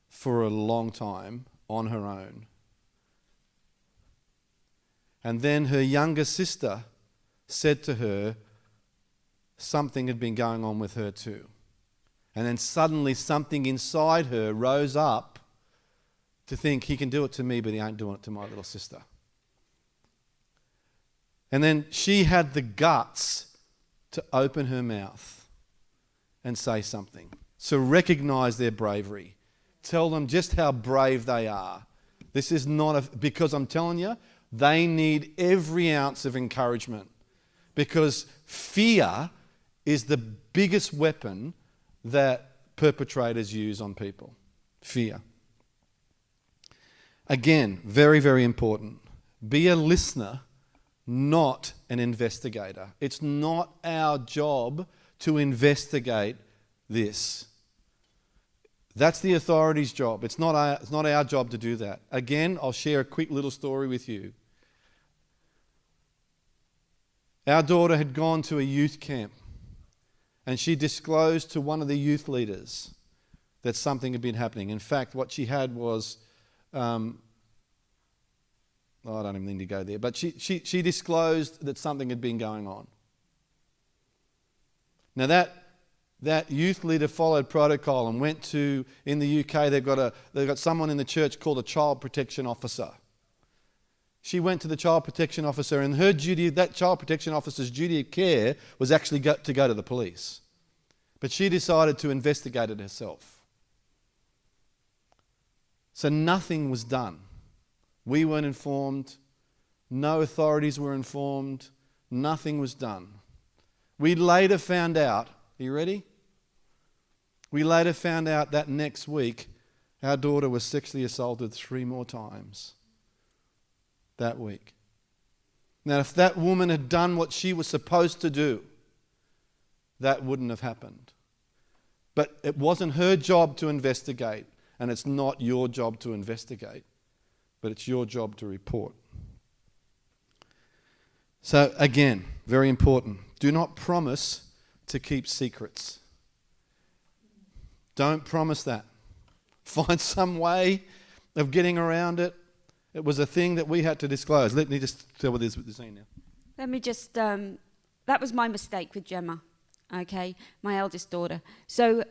for a long time on her own. And then her younger sister said to her something had been going on with her too. And then suddenly something inside her rose up to think, he can do it to me, but he ain't doing it to my little sister. And then she had the guts to open her mouth and say something. So recognize their bravery. Tell them just how brave they are. This is not because I'm telling you, they need every ounce of encouragement, because fear is the biggest weapon that perpetrators use on people. Fear. Again, very, very important. Be a listener, not an investigator. It's not our job to investigate this. That's the authority's job. It's not our job to do that. Again, I'll share a quick little story with you. Our daughter had gone to a youth camp, and she disclosed to one of the youth leaders that something had been happening. In fact, what she had was, I don't even need to go there, but she disclosed that something had been going on. Now that youth leader followed protocol and went to, in the UK, they've got someone in the church called a child protection officer. She went to the child protection officer, and her duty, that child protection officer's duty of care was actually to go to the police. But she decided to investigate it herself. So nothing was done. We weren't informed. No authorities were informed. Nothing was done. We later found out, are you ready? We later found out that next week our daughter was sexually assaulted 3 more times that week. Now, if that woman had done what she was supposed to do, that wouldn't have happened. But it wasn't her job to investigate, and it's not your job to investigate, but it's your job to report. So again, very important. Do not promise to keep secrets. Don't promise that. Find some way of getting around it. It was a thing that we had to disclose. Let me just tell what this is now. Let me just, that was my mistake with Gemma, okay, my eldest daughter. So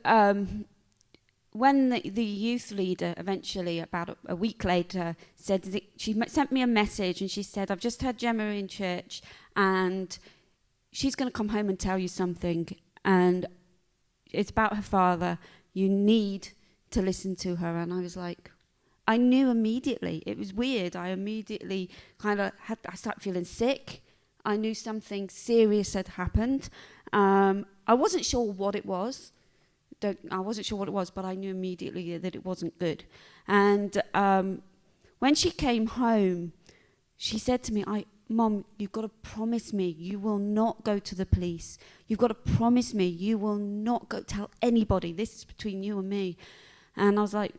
when the youth leader eventually, about a week later, said that she sent me a message, and she said, I've just had Gemma in church, and she's going to come home and tell you something, and it's about her father. You need to listen to her. And I was like, I knew immediately. It was weird. I immediately I started feeling sick. I knew something serious had happened. I wasn't sure what it was. But I knew immediately that it wasn't good. And when she came home, she said to me, Mom, you've got to promise me you will not go to the police. You've got to promise me you will not go tell anybody. This is between you and me. And I was like,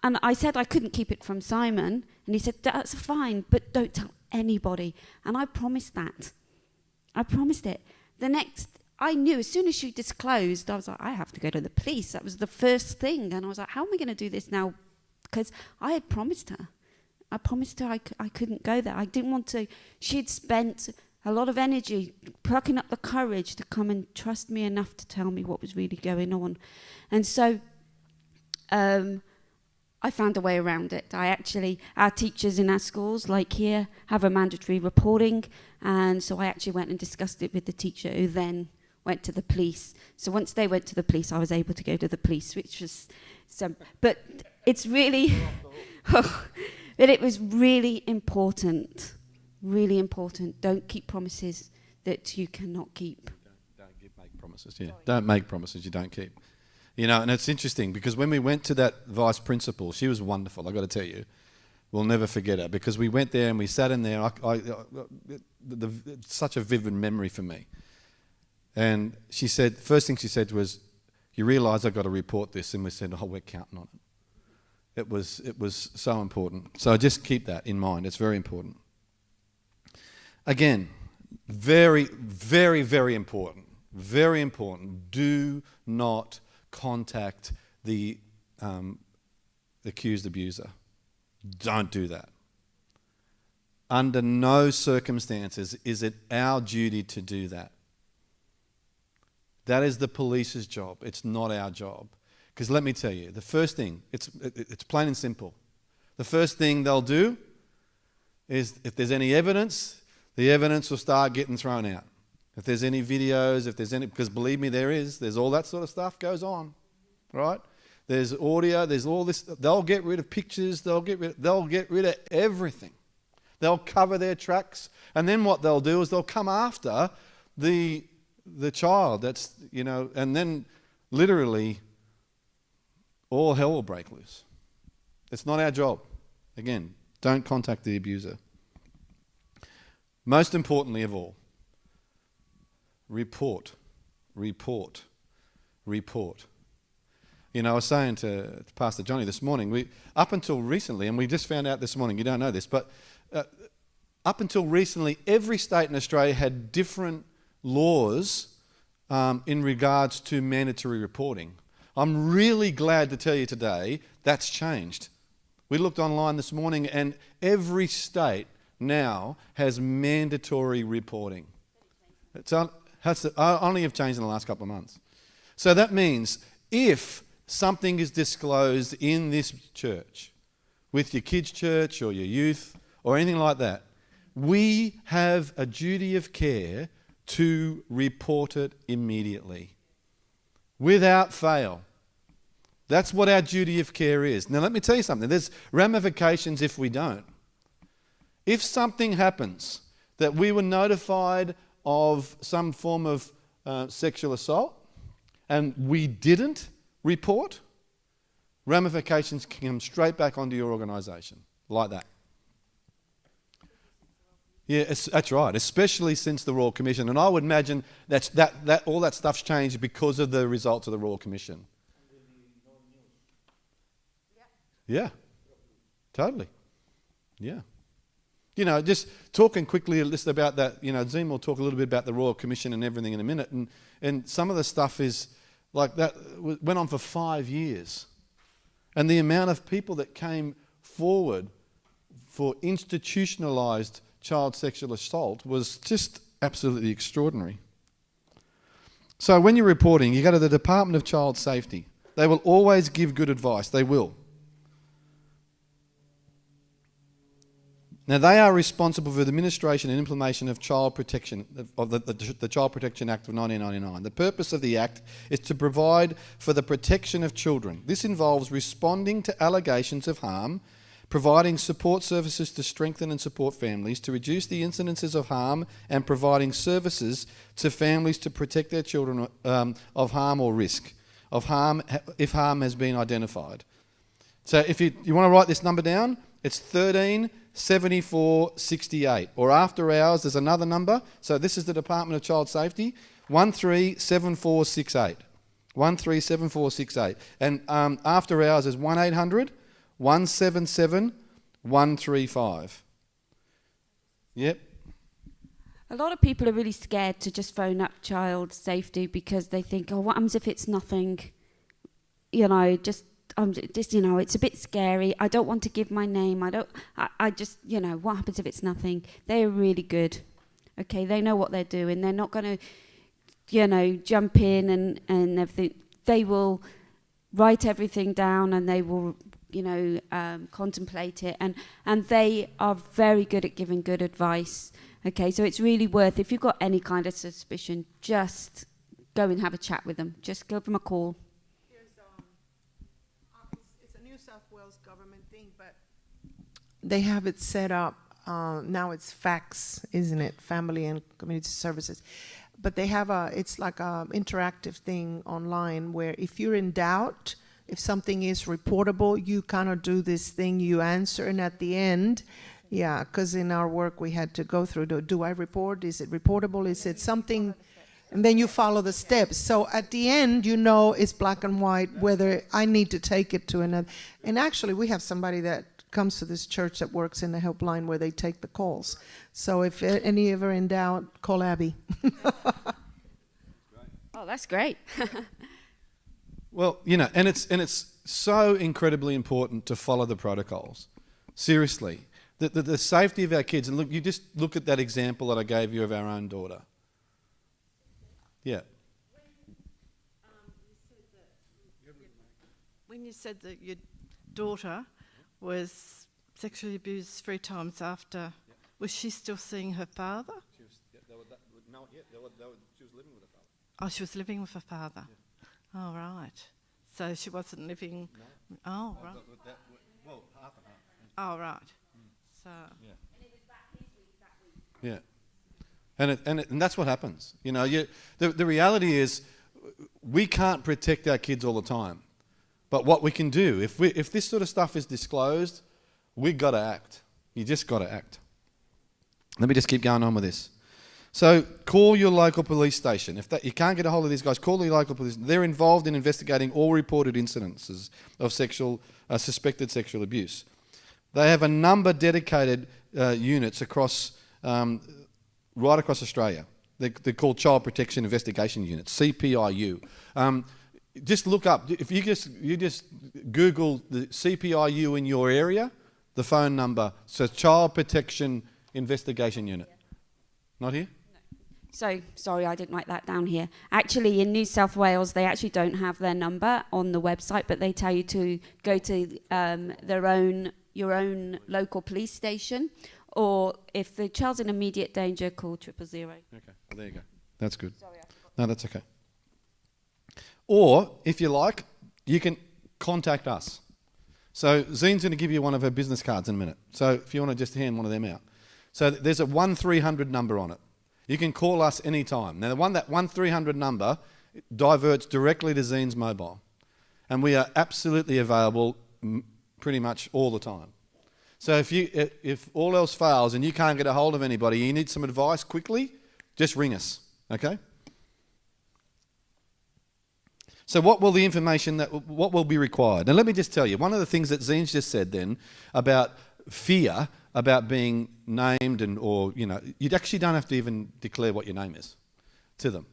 and I said I couldn't keep it from Simon. And he said, that's fine, but don't tell anybody. And I promised that. I promised it. I knew as soon as she disclosed, I was like, I have to go to the police. That was the first thing. And I was like, how am I going to do this now? Because I had promised her. I promised her I couldn't go there. I didn't want to. She'd spent a lot of energy plucking up the courage to come and trust me enough to tell me what was really going on. And so I found a way around it. Our teachers in our schools, like here, have a mandatory reporting. And so I actually went and discussed it with the teacher, who then went to the police. So once they went to the police, I was able to go to the police, which was but it's really, but it was really important. Don't keep promises that you cannot keep. Don't make promises, yeah. Don't make promises you don't keep. You know, and it's interesting because when we went to that vice principal, she was wonderful, I've got to tell you. We'll never forget her because we went there and we sat in there. It's such a vivid memory for me. And she said, first thing she said was, you realise I've got to report this? And we said, oh, we're counting on it. It was so important. So just keep that in mind. It's very important. Again, very, very, very important. Very important. Do not contact the accused abuser. Don't do that. Under no circumstances is it our duty to do that. That is the police's job. It's not our job. Because let me tell you, the first thing, it's plain and simple. The first thing they'll do is if there's any evidence, the evidence will start getting thrown out. If there's any videos, because believe me, there's all that sort of stuff goes on, right? There's audio, there's all this. They'll get rid of pictures. They'll get rid of everything. They'll cover their tracks, and then what they'll do is they'll come after the child. That's and then literally all hell will break loose. It's not our job. Again, don't contact the abuser. Most importantly of all, report. I was saying to Pastor Johnny this morning, up until recently, and we just found out this morning, you don't know this, but up until recently, every state in Australia had different laws in regards to mandatory reporting. I'm really glad to tell you today that's changed. We looked online this morning and every state now has mandatory reporting. It's only have changed in the last couple of months. So that means if something is disclosed in this church, with your kids' church or your youth or anything like that, we have a duty of care to report it immediately, without fail. That's what our duty of care is. Now let me tell you something. There's ramifications if we don't. If something happens that we were notified of some form of sexual assault and we didn't report, ramifications can come straight back onto your organisation, like that. Yeah, that's right, especially since the Royal Commission. And I would imagine that all that stuff's changed because of the results of the Royal Commission. Yeah, totally. Yeah. Just talking quickly just about that, Zim will talk a little bit about the Royal Commission and everything in a minute. And some of the stuff is like that went on for 5 years. And the amount of people that came forward for institutionalised child sexual assault was just absolutely extraordinary. So when you're reporting, you go to the Department of Child Safety. They will always give good advice. They will. Now, they are responsible for the administration and implementation of child protection, of the Child Protection Act of 1999. The purpose of the Act is to provide for the protection of children. This involves responding to allegations of harm, providing support services to strengthen and support families, to reduce the incidences of harm, and providing services to families to protect their children of harm or risk, of harm if harm has been identified. So if you want to write this number down, it's 13 74 68. Or after hours, there's another number. So this is the Department of Child Safety, 137468. 137468. And after hours is 1800 177 135. Yep. A lot of people are really scared to just phone up child safety because they think, oh, what happens if it's nothing? You know, just you know, it's a bit scary. I don't want to give my name. I just, you know, what happens if it's nothing? They're really good. Okay, they know what they're doing. They're not going to, you know, jump in and everything. They will write everything down and they will, you know, contemplate it. And they are very good at giving good advice. Okay, so it's really worth, if you've got any kind of suspicion, just go and have a chat with them. Just give them a call. It's a New South Wales government thing, but they have it set up. Now it's FACS, isn't it? Family and Community Services. But they have it's like an interactive thing online where if you're in doubt, if something is reportable, you kind of do this thing, you answer, and at the end, yeah, because in our work we had to go through, do I report? Is it reportable? Is it something? And then you follow the steps. So at the end, you know it's black and white whether I need to take it to another. And actually, we have somebody that comes to this church that works in the helpline where they take the calls. So if any ever in doubt, call Abby. Oh, that's great. Well, you know, and it's so incredibly important to follow the protocols. Seriously. The safety of our kids. And look, you just look at that example that I gave you of our own daughter. Yeah. When you said that your daughter was sexually abused 3 times after, was she still seeing her father? She was living with her father. Oh, she was living with her father. Yeah. Oh, right. So she wasn't living... No. Oh, right. Well, half and half. Oh, right. So... Yeah. And it was back this week, that week. Yeah. And that's what happens. You know, the reality is we can't protect our kids all the time. But what we can do, if this sort of stuff is disclosed, we've got to act. You just got to act. Let me just keep going on with this. So call your local police station. If you can't get a hold of these guys, call your local police. They're involved in investigating all reported incidences of suspected sexual abuse. They have a number of dedicated units across, right across Australia. They're called Child Protection Investigation Units, CPIU. Just look up, if you just Google the CPIU in your area, the phone number, so Child Protection Investigation Unit. Not here? No. So, sorry, I didn't write that down here. Actually, in New South Wales, they actually don't have their number on the website, but they tell you to go to your own local police station, or if the child's in immediate danger, call 000. Okay, well, there you go. That's good. Sorry, I forgot. No, that's okay. Or, if you like, you can contact us. So Zine's going to give you one of her business cards in a minute. So if you want to just hand one of them out. So there's a 1300 number on it. You can call us anytime. Now, that 1300 number diverts directly to Zine's mobile. And we are absolutely available pretty much all the time. So if all else fails and you can't get a hold of anybody, you need some advice quickly, just ring us, okay? So what will be required? And let me just tell you, one of the things that Zine's just said then about fear, about being named you actually don't have to even declare what your name is to them.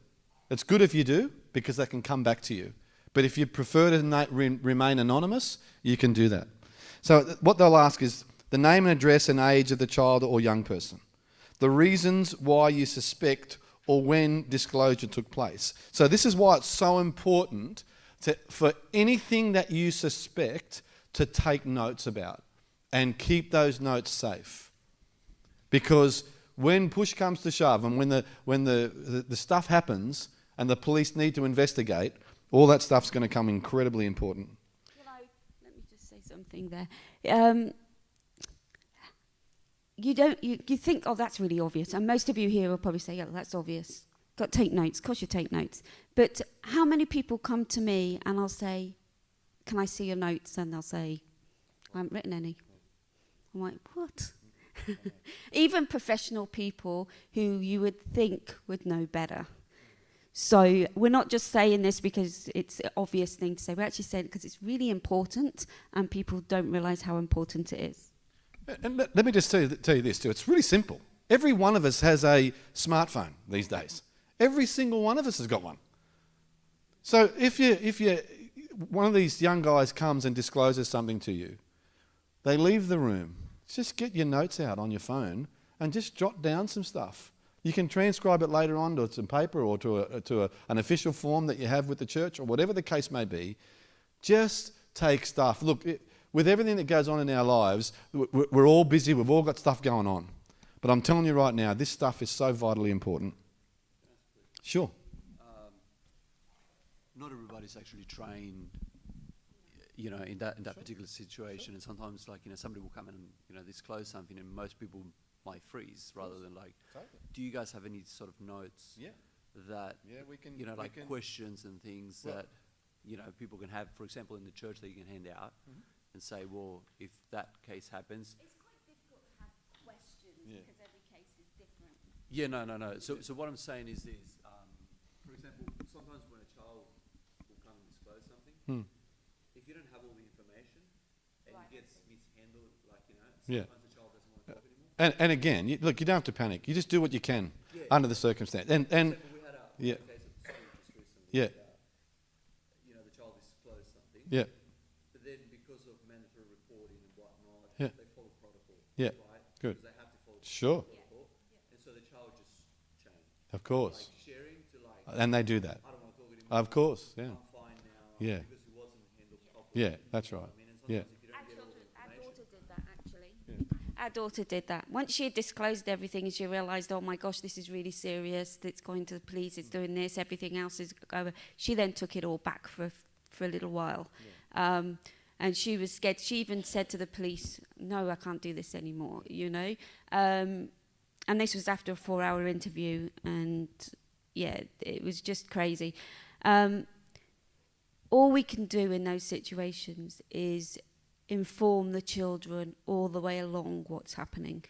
It's good if you do, because they can come back to you. But if you prefer to remain anonymous, you can do that. So what they'll ask is the name and address and age of the child or young person, the reasons why you suspect or when disclosure took place. So this is why it's so important for anything that you suspect to take notes about and keep those notes safe. Because when push comes to shove and when the stuff happens and the police need to investigate, all that stuff's going to come incredibly important. Let me just say something there. you think, oh, that's really obvious. And most of you here will probably say, yeah, that's obvious. Got to take notes. Of course you take notes. But how many people come to me and I'll say, can I see your notes? And they'll say, I haven't written any. I'm like, what? Even professional people who you would think would know better. So we're not just saying this because it's an obvious thing to say. We're actually saying it because it's really important and people don't realise how important it is. And let me just tell you this too. It's really simple. Every one of us has a smartphone these days. Every single one of us has got one. So if one of these young guys comes and discloses something to you, they leave the room. Just get your notes out on your phone and just jot down some stuff. You can transcribe it later on to some paper or to an official form that you have with the church or whatever the case may be. Just take stuff. Look, with everything that goes on in our lives, we're all busy. We've all got stuff going on. But I'm telling you right now, this stuff is so vitally important. Sure. Not everybody's actually trained, you know, in that particular situation. And sometimes, like, you know, somebody will come in and, you know, disclose something, and most people might freeze rather than like. Totally. Do you guys have any sort of notes? Yeah. That we can. You know, like questions and things that, you know, people can have. For example, in the church, that you can hand out and say, well, if that case happens. It's quite difficult to have questions because every case is different. Yeah, no. So what I'm saying is this. For example, sometimes when a child will come and disclose something, if you don't have all the information and it gets mishandled, like, you know, sometimes the child doesn't want to talk anymore. And again, look, you don't have to panic. You just do what you can under the circumstance. And we had a case of just recently. You know, the child disclosed something. Yeah. But then because of mandatory reporting and whatnot, Yeah. they follow protocol. Yeah. Right? Good. Because they have to follow Sure. protocol. And so the child just changed. Of course. Like sharing to like, And they do that. I don't want to talk anymore. Of course. Yeah. I'm fine now. Yeah. Because it wasn't handled properly. Yeah. That's right. I mean, and Yeah. sometimes if you don't get all the Our information. daughter did that, actually. Our daughter did that. Once she had disclosed everything and she realised, oh my gosh, this is really serious, it's going to the police, it's doing this, everything else is over, she then took it all back for a little while. And she was scared. She even said to the police, no, I can't do this anymore, you know. And this was after a 4-hour interview, and yeah, it was just crazy. All we can do in those situations is inform the children all the way along what's happening,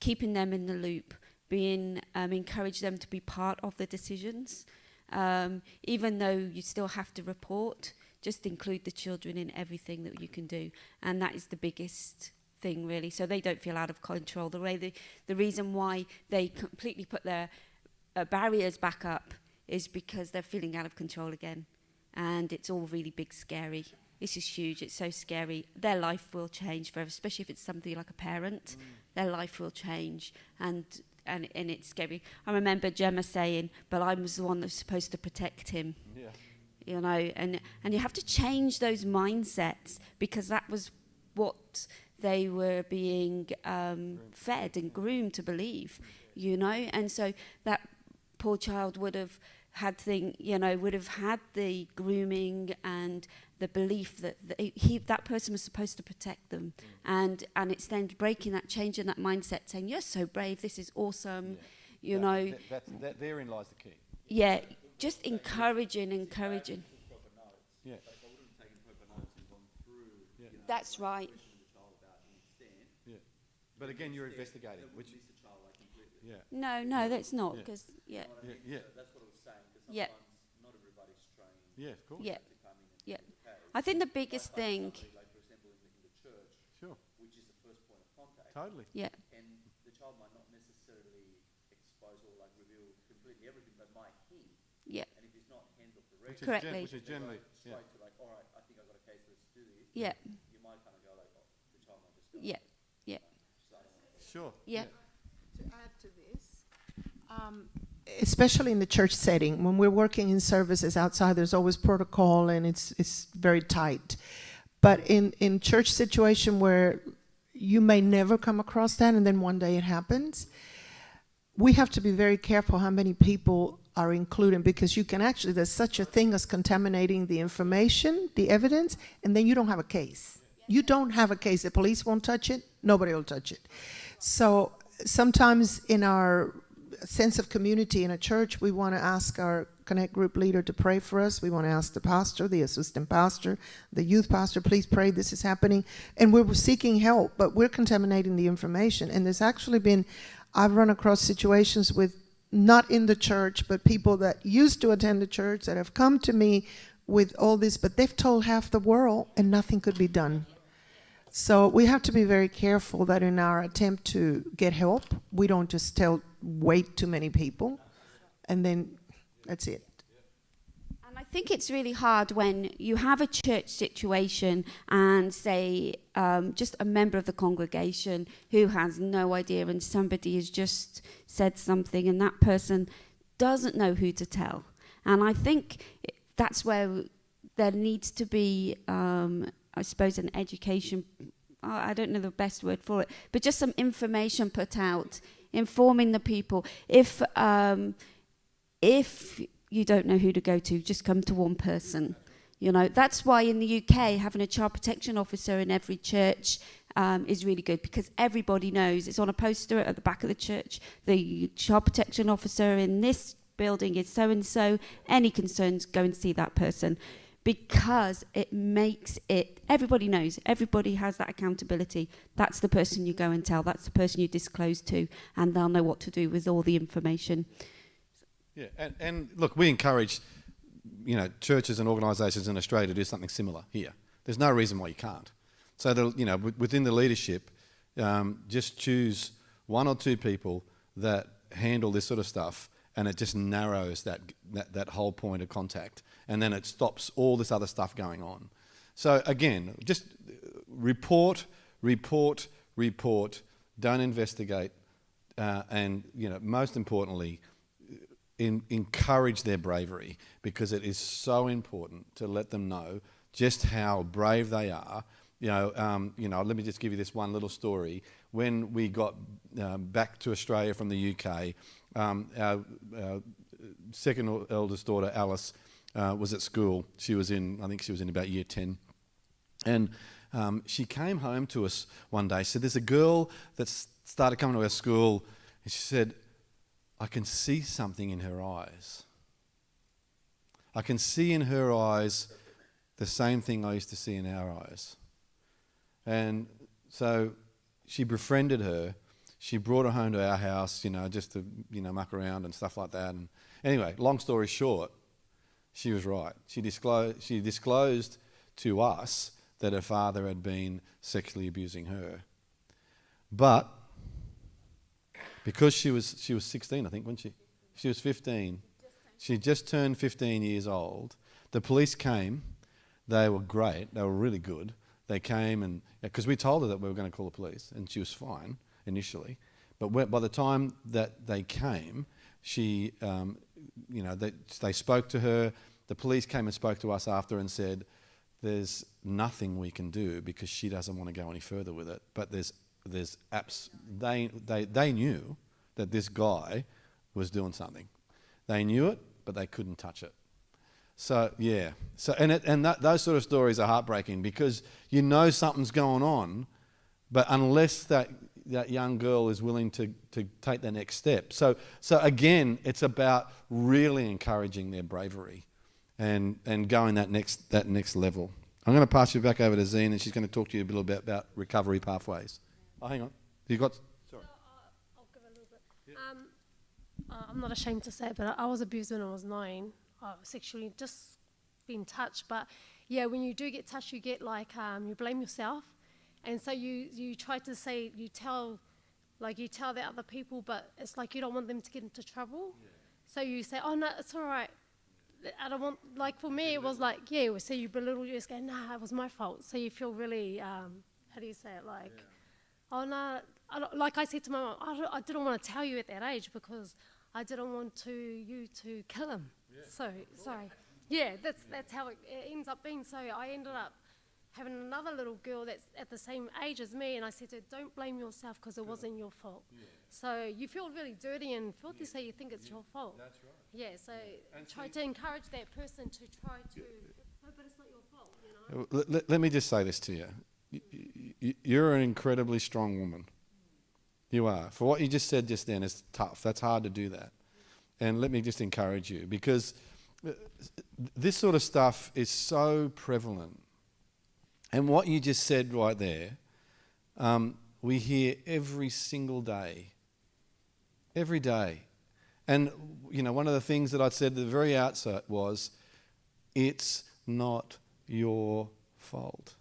keeping them in the loop, encourage them to be part of the decisions. Even though you still have to report, just include the children in everything that you can do. And that is the biggest thing, really, so they don't feel out of control. The reason why they completely put their barriers back up is because they're feeling out of control again. And it's all really big, scary. This is huge. It's so scary. Their life will change forever, especially if it's something like a parent. Their life will change, and it's scary. I remember Gemma saying, "But I was the one that was supposed to protect him." Yeah. You know, and you have to change those mindsets because that was what they were being fed and groomed to believe. You know, and so that poor child would have had the grooming and the belief that that person was supposed to protect them, and it's then breaking that, changing that mindset, saying, "You're so brave. This is awesome," you know. Therein lies the key. Yeah, just encouraging. Yeah. That's right. Yeah. But again, you're investigating, which. Yeah. No, that's not because Yeah. That's what I was saying. Because Yeah. sometimes not everybody's trained. Yeah. Of course. yeah, To come in and yeah. do the case. I think the biggest thing, Somebody, like for example in the church, Sure. which is the first point of contact, Totally. yeah, and the child might not necessarily expose or like reveal completely everything, but might hint. yeah, And if it's not handled Which correctly, is Correctly. which is generally. straight Yeah. to like, all right, I think I got a case, let's do this. yeah, You might kind of go like, oh, the child might just go. yeah, Sure. yeah. To add to this, especially in the church setting, when we're working in services outside, there's always protocol and it's very tight. But in church situation where you may never come across that and then one day it happens, we have to be very careful how many people are included, because you can actually, there's such a thing as contaminating the information, the evidence, and then you don't have a case. You don't have a case. The police won't touch it. Nobody will touch it. So sometimes in our sense of community in a church, we want to ask our Connect group leader to pray for us. We want to ask the pastor, the assistant pastor, the youth pastor, please pray, this is happening. And we're seeking help, but we're contaminating the information. And there's actually been, I've run across situations with, not in the church, but people that used to attend the church that have come to me with all this, but they've told half the world and nothing could be done. So we have to be very careful that in our attempt to get help, we don't just tell way too many people, and then that's it. And I think it's really hard when you have a church situation and say just a member of the congregation who has no idea and somebody has just said something and that person doesn't know who to tell. And I think that's where there needs to be, I suppose, an education, I don't know the best word for it, but just some information put out, informing the people. If you don't know who to go to, just come to one person. You know, that's why in the UK, having a child protection officer in every church is really good, because everybody knows, it's on a poster at the back of the church, the child protection officer in this building is so-and-so, any concerns, go and see that person. Because it makes it, everybody knows, everybody has that accountability. That's the person you go and tell, that's the person you disclose to, and they'll know what to do with all the information. Yeah, and look, we encourage, churches and organisations in Australia to do something similar here. There's no reason why you can't. So, within the leadership, just choose one or two people that handle this sort of stuff, and it just narrows that whole point of contact, and then it stops all this other stuff going on. So again, just report, don't investigate, and most importantly, encourage their bravery, because it is so important to let them know just how brave they are. Let me just give you this one little story. When we got back to Australia from the UK, our second eldest daughter, Alice, was at school. I think she was in about year 10. And she came home to us one day. She said, there's a girl that started coming to our school, and she said, I can see something in her eyes. I can see in her eyes the same thing I used to see in our eyes. And so she befriended her. She brought her home to our house, just to, muck around and stuff like that. And anyway, long story short, she was right. She disclosed to us that her father had been sexually abusing her. But because she was 16, I think, wasn't she? She was 15. She just turned 15 years old. The police came. They were great. They were really good. They came and, because we told her that we were going to call the police, and she was fine initially. But by the time that they came, she, they spoke to her. The police came and spoke to us after and said, there's nothing we can do because she doesn't want to go any further with it. But there's apps. They knew that this guy was doing something. They knew it, but they couldn't touch it. So yeah. So those sort of stories are heartbreaking, because something's going on, but unless that young girl is willing to take the next step. So again, it's about really encouraging their bravery and going that next level. I'm going to pass you back over to Zine, and she's going to talk to you a little bit about recovery pathways. Oh, hang on. You got? Sorry. I'll give a little bit. Yeah. I'm not ashamed to say it, but I was abused when I was 9. Sexually, just being touched. But yeah, when you do get touched, you get you blame yourself. And so you try to say, you tell the other people, but it's like you don't want them to get into trouble. Yeah. So you say, oh no, it's all right. I don't want, for me, it was so you belittle, you just go, nah, it was my fault. So you feel really, how do you say it, oh no, I said to my mum, I didn't want to tell you at that age because I didn't want you to kill him. Yeah. So, sorry. Yeah, that's how it ends up being. So I ended up having another little girl that's at the same age as me, and I said to her, don't blame yourself because it wasn't your fault. Yeah. So you feel really dirty and filthy, so you think it's your fault. That's right. Yeah, so try to encourage that person to try to, no, but it's not your fault, Let me just say this to you. You're an incredibly strong woman. You are. For what you just said just then, it's tough. That's hard to do that. And let me just encourage you, because this sort of stuff is so prevalent. And what you just said right there, we hear every single day. Every day. And, you know, one of the things that I said at the very outset was, it's not your fault.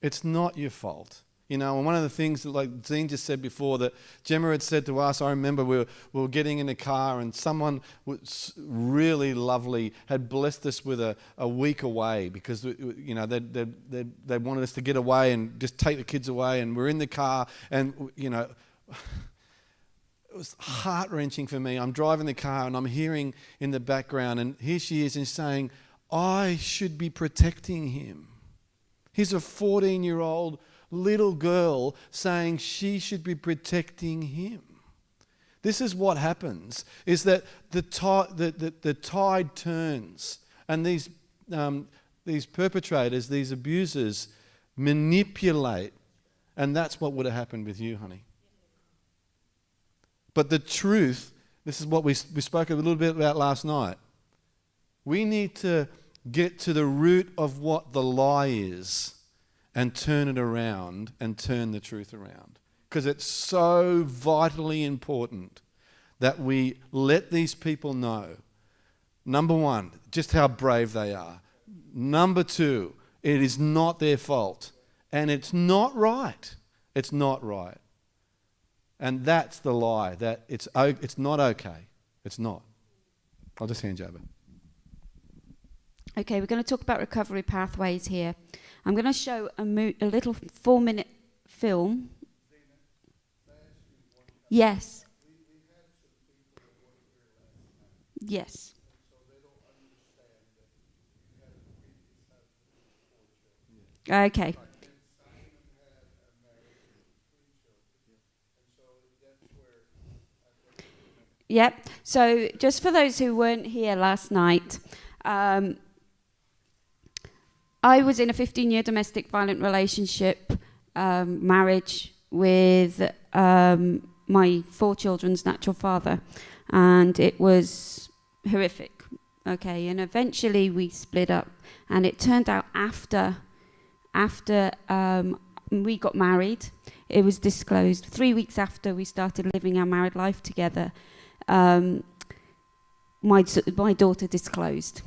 It's not your fault. You know, and one of the things that, like Zine just said before, that Gemma had said to us, I remember we were getting in the car and someone was really lovely had blessed us with a week away because, you know, they wanted us to get away and just take the kids away, and we're in the car and, you know, it was heart-wrenching for me. I'm driving the car and I'm hearing in the background, and here she is and saying, I should be protecting him. He's a 14-year-old little girl saying she should be protecting him. This is what happens, is that the tide turns, and these perpetrators, these abusers, manipulate, and that's what would have happened with you, honey. But the truth, this is what we spoke a little bit about last night. We need to get to the root of what the lie is and turn it around and turn the truth around. Because it's so vitally important that we let these people know, number one, just how brave they are. Number two, it is not their fault. And it's not right. It's not right. And that's the lie, that it's not okay. It's not. I'll just hand you over. Okay, we're going to talk about recovery pathways here. I'm going to show a little 4-minute film. Yes. Yes. Okay. Yep. So just for those who weren't here last night, I was in a 15-year domestic violent relationship, marriage with my 4 children's natural father, and it was horrific. Okay, and eventually we split up, and it turned out after we got married, it was disclosed 3 weeks after we started living our married life together. My daughter disclosed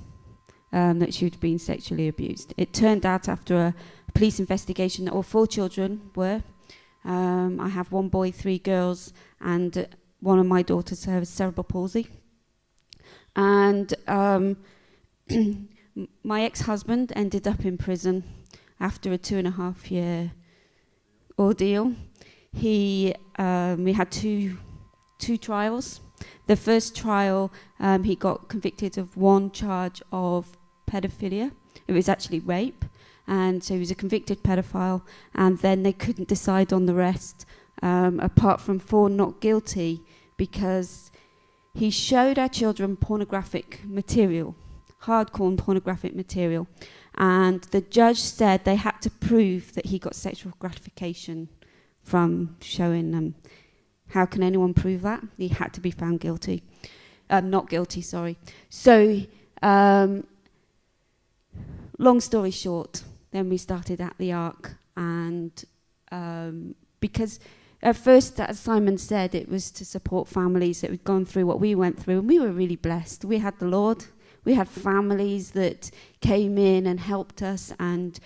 that she had been sexually abused. It turned out after a police investigation that all 4 children were. I have 1 boy, 3 girls, and one of my daughters has cerebral palsy. And my ex-husband ended up in prison after a 2.5-year ordeal. We had two trials. The first trial, he got convicted of 1 charge of pedophilia. It was actually rape, and so he was a convicted pedophile, and then they couldn't decide on the rest, apart from 4 not guilty, because he showed our children pornographic material, hardcore pornographic material, and the judge said they had to prove that he got sexual gratification from showing them. How can anyone prove that? He had to be found guilty. Not guilty, sorry. So, long story short, then we started at the Ark, and because at first, as Simon said, it was to support families that had gone through what we went through, and we were really blessed. We had the Lord. We had families that came in and helped us and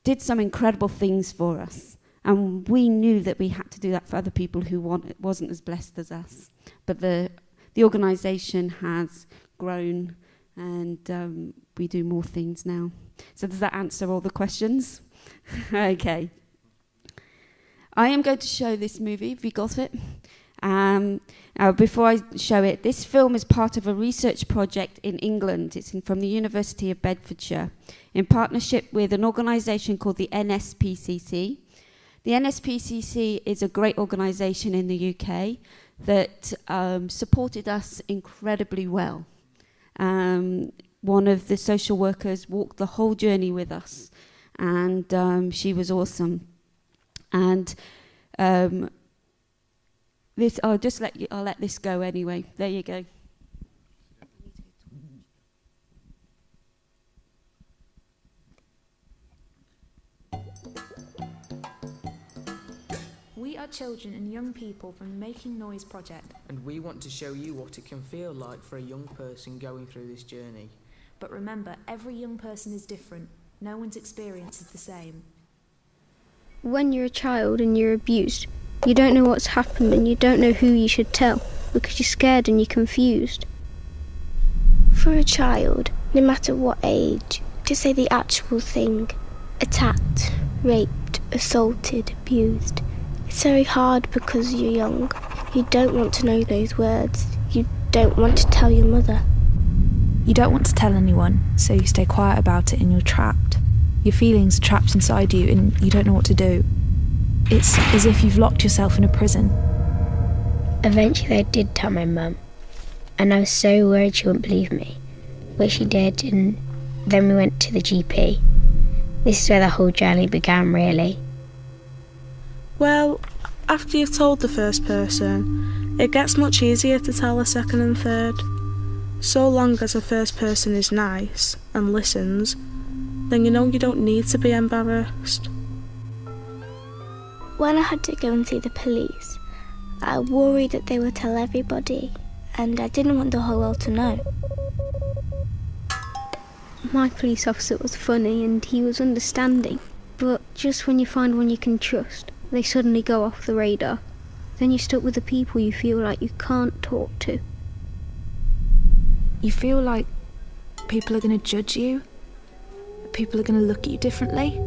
did some incredible things for us. And we knew that we had to do that for other people who wasn't as blessed as us. But the organisation has grown, and we do more things now. So does that answer all the questions? Okay. I am going to show this movie. Have you got it? Before I show it, this film is part of a research project in England. It's from the University of Bedfordshire, in partnership with an organisation called the NSPCC. The NSPCC is a great organisation in the UK that supported us incredibly well. One of the social workers walked the whole journey with us, and she was awesome. And I'll let this go anyway. There you go. We are children and young people from the Making Noise project. And we want to show you what it can feel like for a young person going through this journey. But remember, every young person is different. No one's experience is the same. When you're a child and you're abused, you don't know what's happened and you don't know who you should tell because you're scared and you're confused. For a child, no matter what age, to say the actual thing, attacked, raped, assaulted, abused, it's very hard because you're young. You don't want to know those words. You don't want to tell your mother. You don't want to tell anyone, so you stay quiet about it and you're trapped. Your feelings are trapped inside you and you don't know what to do. It's as if you've locked yourself in a prison. Eventually I did tell my mum, and I was so worried she wouldn't believe me, which she did, and then we went to the GP. This is where the whole journey began, really. Well, after you've told the first person, it gets much easier to tell the second and third. So long as the first person is nice and listens, then you know you don't need to be embarrassed. When I had to go and see the police, I worried that they would tell everybody, and I didn't want the whole world to know. My police officer was funny and he was understanding, but just when you find one you can trust, they suddenly go off the radar. Then you're stuck with the people you feel like you can't talk to. You feel like people are going to judge you? People are going to look at you differently?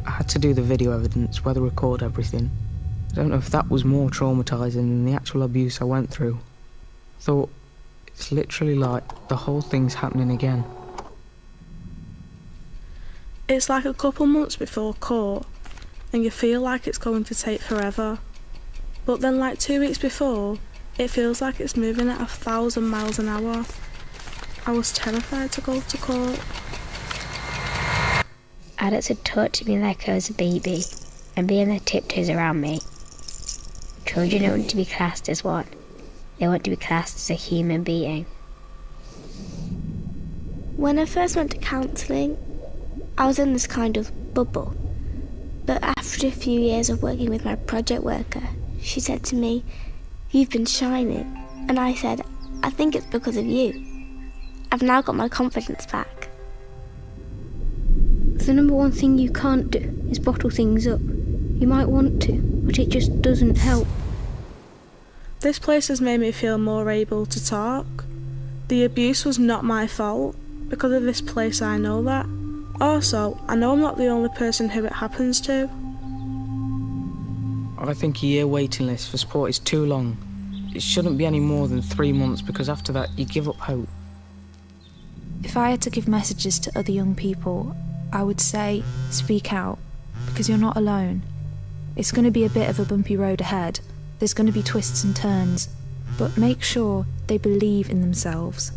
I had to do the video evidence, where they record everything. I don't know if that was more traumatising than the actual abuse I went through. I thought, it's literally like the whole thing's happening again. It's like a couple months before court, and you feel like it's going to take forever. But then like 2 weeks before, it feels like it's moving at 1,000 miles an hour. I was terrified to go to court. Adults would talk to me like I was a baby and be on their tiptoes around me. Children don't want to be classed as one. They want to be classed as a human being. When I first went to counselling, I was in this kind of bubble. But after a few years of working with my project worker, she said to me, "You've been shining." And I said, "I think it's because of you. I've now got my confidence back." The number one thing you can't do is bottle things up. You might want to, but it just doesn't help. This place has made me feel more able to talk. The abuse was not my fault. Because of this place I know that. Also, I know I'm not the only person who it happens to. I think a year waiting list for support is too long. It shouldn't be any more than 3 months, because after that you give up hope. If I had to give messages to other young people, I would say, speak out, because you're not alone. It's going to be a bit of a bumpy road ahead. There's going to be twists and turns, but make sure they believe in themselves.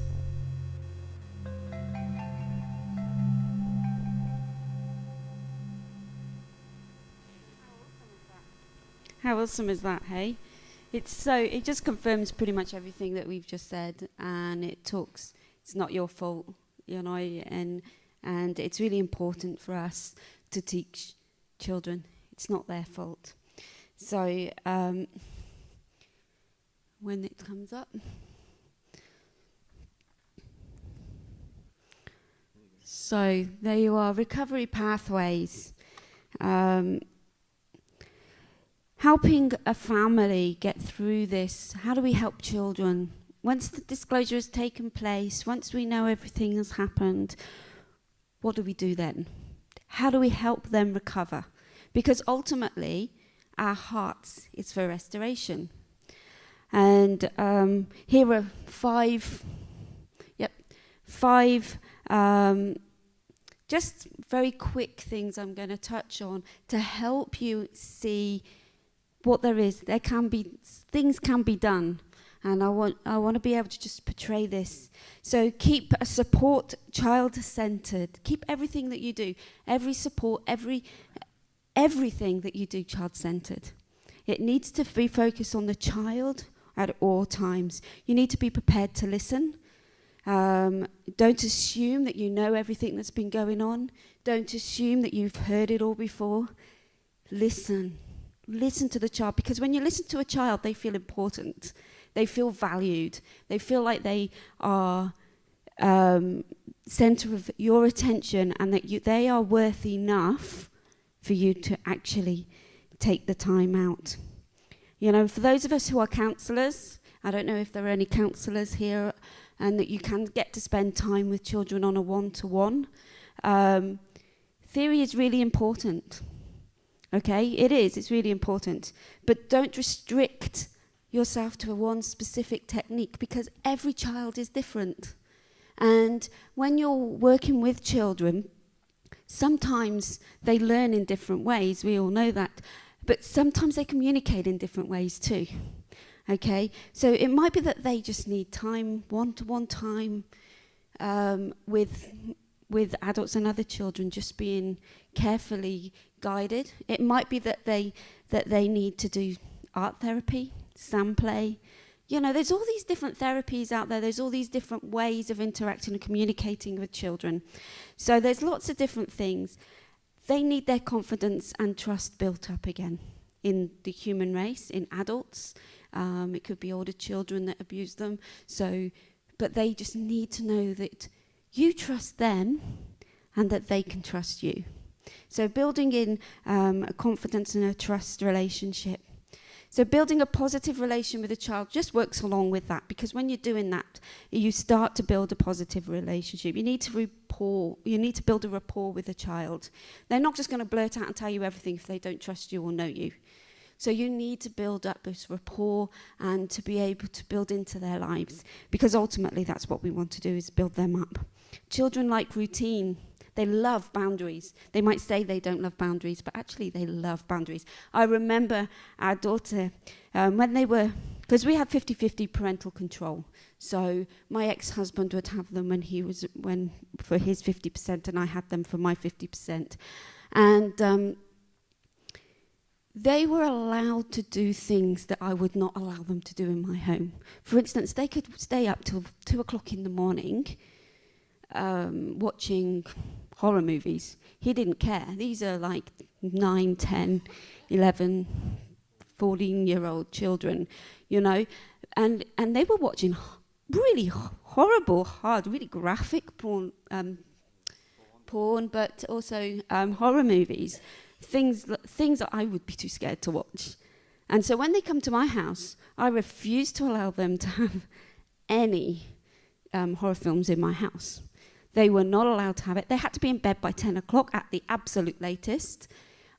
How awesome is that, hey? It just confirms pretty much everything that we've just said, and it's not your fault, you know, and it's really important for us to teach children. It's not their fault. So when it comes up. So there you are, recovery pathways. Helping a family get through this. How do we help children? Once the disclosure has taken place, once we know everything has happened, what do we do then? How do we help them recover? Because ultimately, our hearts is for restoration. And here are five just very quick things I'm going to touch on to help you see what there is. Things can be done, and I want to be able to just portray this. So keep a support child-centered. Keep everything that you do, every support, everything that you do child-centered. It needs to be focused on the child at all times. You need to be prepared to listen. Don't assume that you know everything that's been going on. Don't assume that you've heard it all before. Listen. Listen to the child, because when you listen to a child, they feel important. They feel valued. They feel like they are center of your attention, and that they are worth enough for you to actually take the time out. You know, for those of us who are counsellors, I don't know if there are any counsellors here, and that you can get to spend time with children on a one-to-one. Theory is really important. Okay, it is, it's really important. But don't restrict yourself to one specific technique, because every child is different. And when you're working with children, sometimes they learn in different ways, we all know that, but sometimes they communicate in different ways too. Okay, so it might be that they just need time, one-to-one time with adults and other children, just being carefully guided. It might be that they need to do art therapy, sound play. You know, there's all these different therapies out there. There's all these different ways of interacting and communicating with children. So there's lots of different things. They need their confidence and trust built up again in the human race, in adults. It could be older children that abuse them. But they just need to know that you trust them and that they can trust you. So building in a confidence and a trust relationship. So building a positive relation with a child just works along with that, because when you're doing that, you start to build a positive relationship. You need to build a rapport with a child. They're not just going to blurt out and tell you everything if they don't trust you or know you. So you need to build up this rapport and to be able to build into their lives, because ultimately that's what we want to do, is build them up. Children like routine. They love boundaries. They might say they don't love boundaries, but actually they love boundaries. I remember our daughter, when they were, because we had 50-50 parental control. So my ex-husband would have them for his 50%, and I had them for my 50%. And they were allowed to do things that I would not allow them to do in my home. For instance, they could stay up till 2 o'clock in the morning watching horror movies. He didn't care. These are like 9, 10, 11, 14-year-old children, you know. And they were watching really horrible, hard, really graphic porn, but also horror movies. Things that I would be too scared to watch. And so when they come to my house, I refuse to allow them to have any horror films in my house. They were not allowed to have it. They had to be in bed by 10 o'clock at the absolute latest.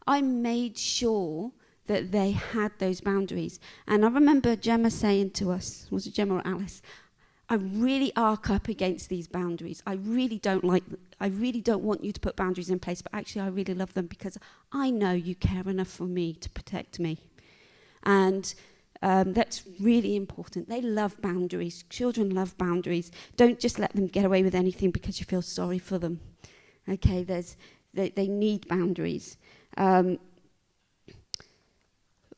I made sure that they had those boundaries. And I remember Gemma saying to us, was it Gemma or Alice, I really arc up against these boundaries. I really don't want you to put boundaries in place, but actually I really love them because I know you care enough for me to protect me. And that's really important. They love boundaries. Children love boundaries. Don't just let them get away with anything because you feel sorry for them. Okay, they need boundaries. In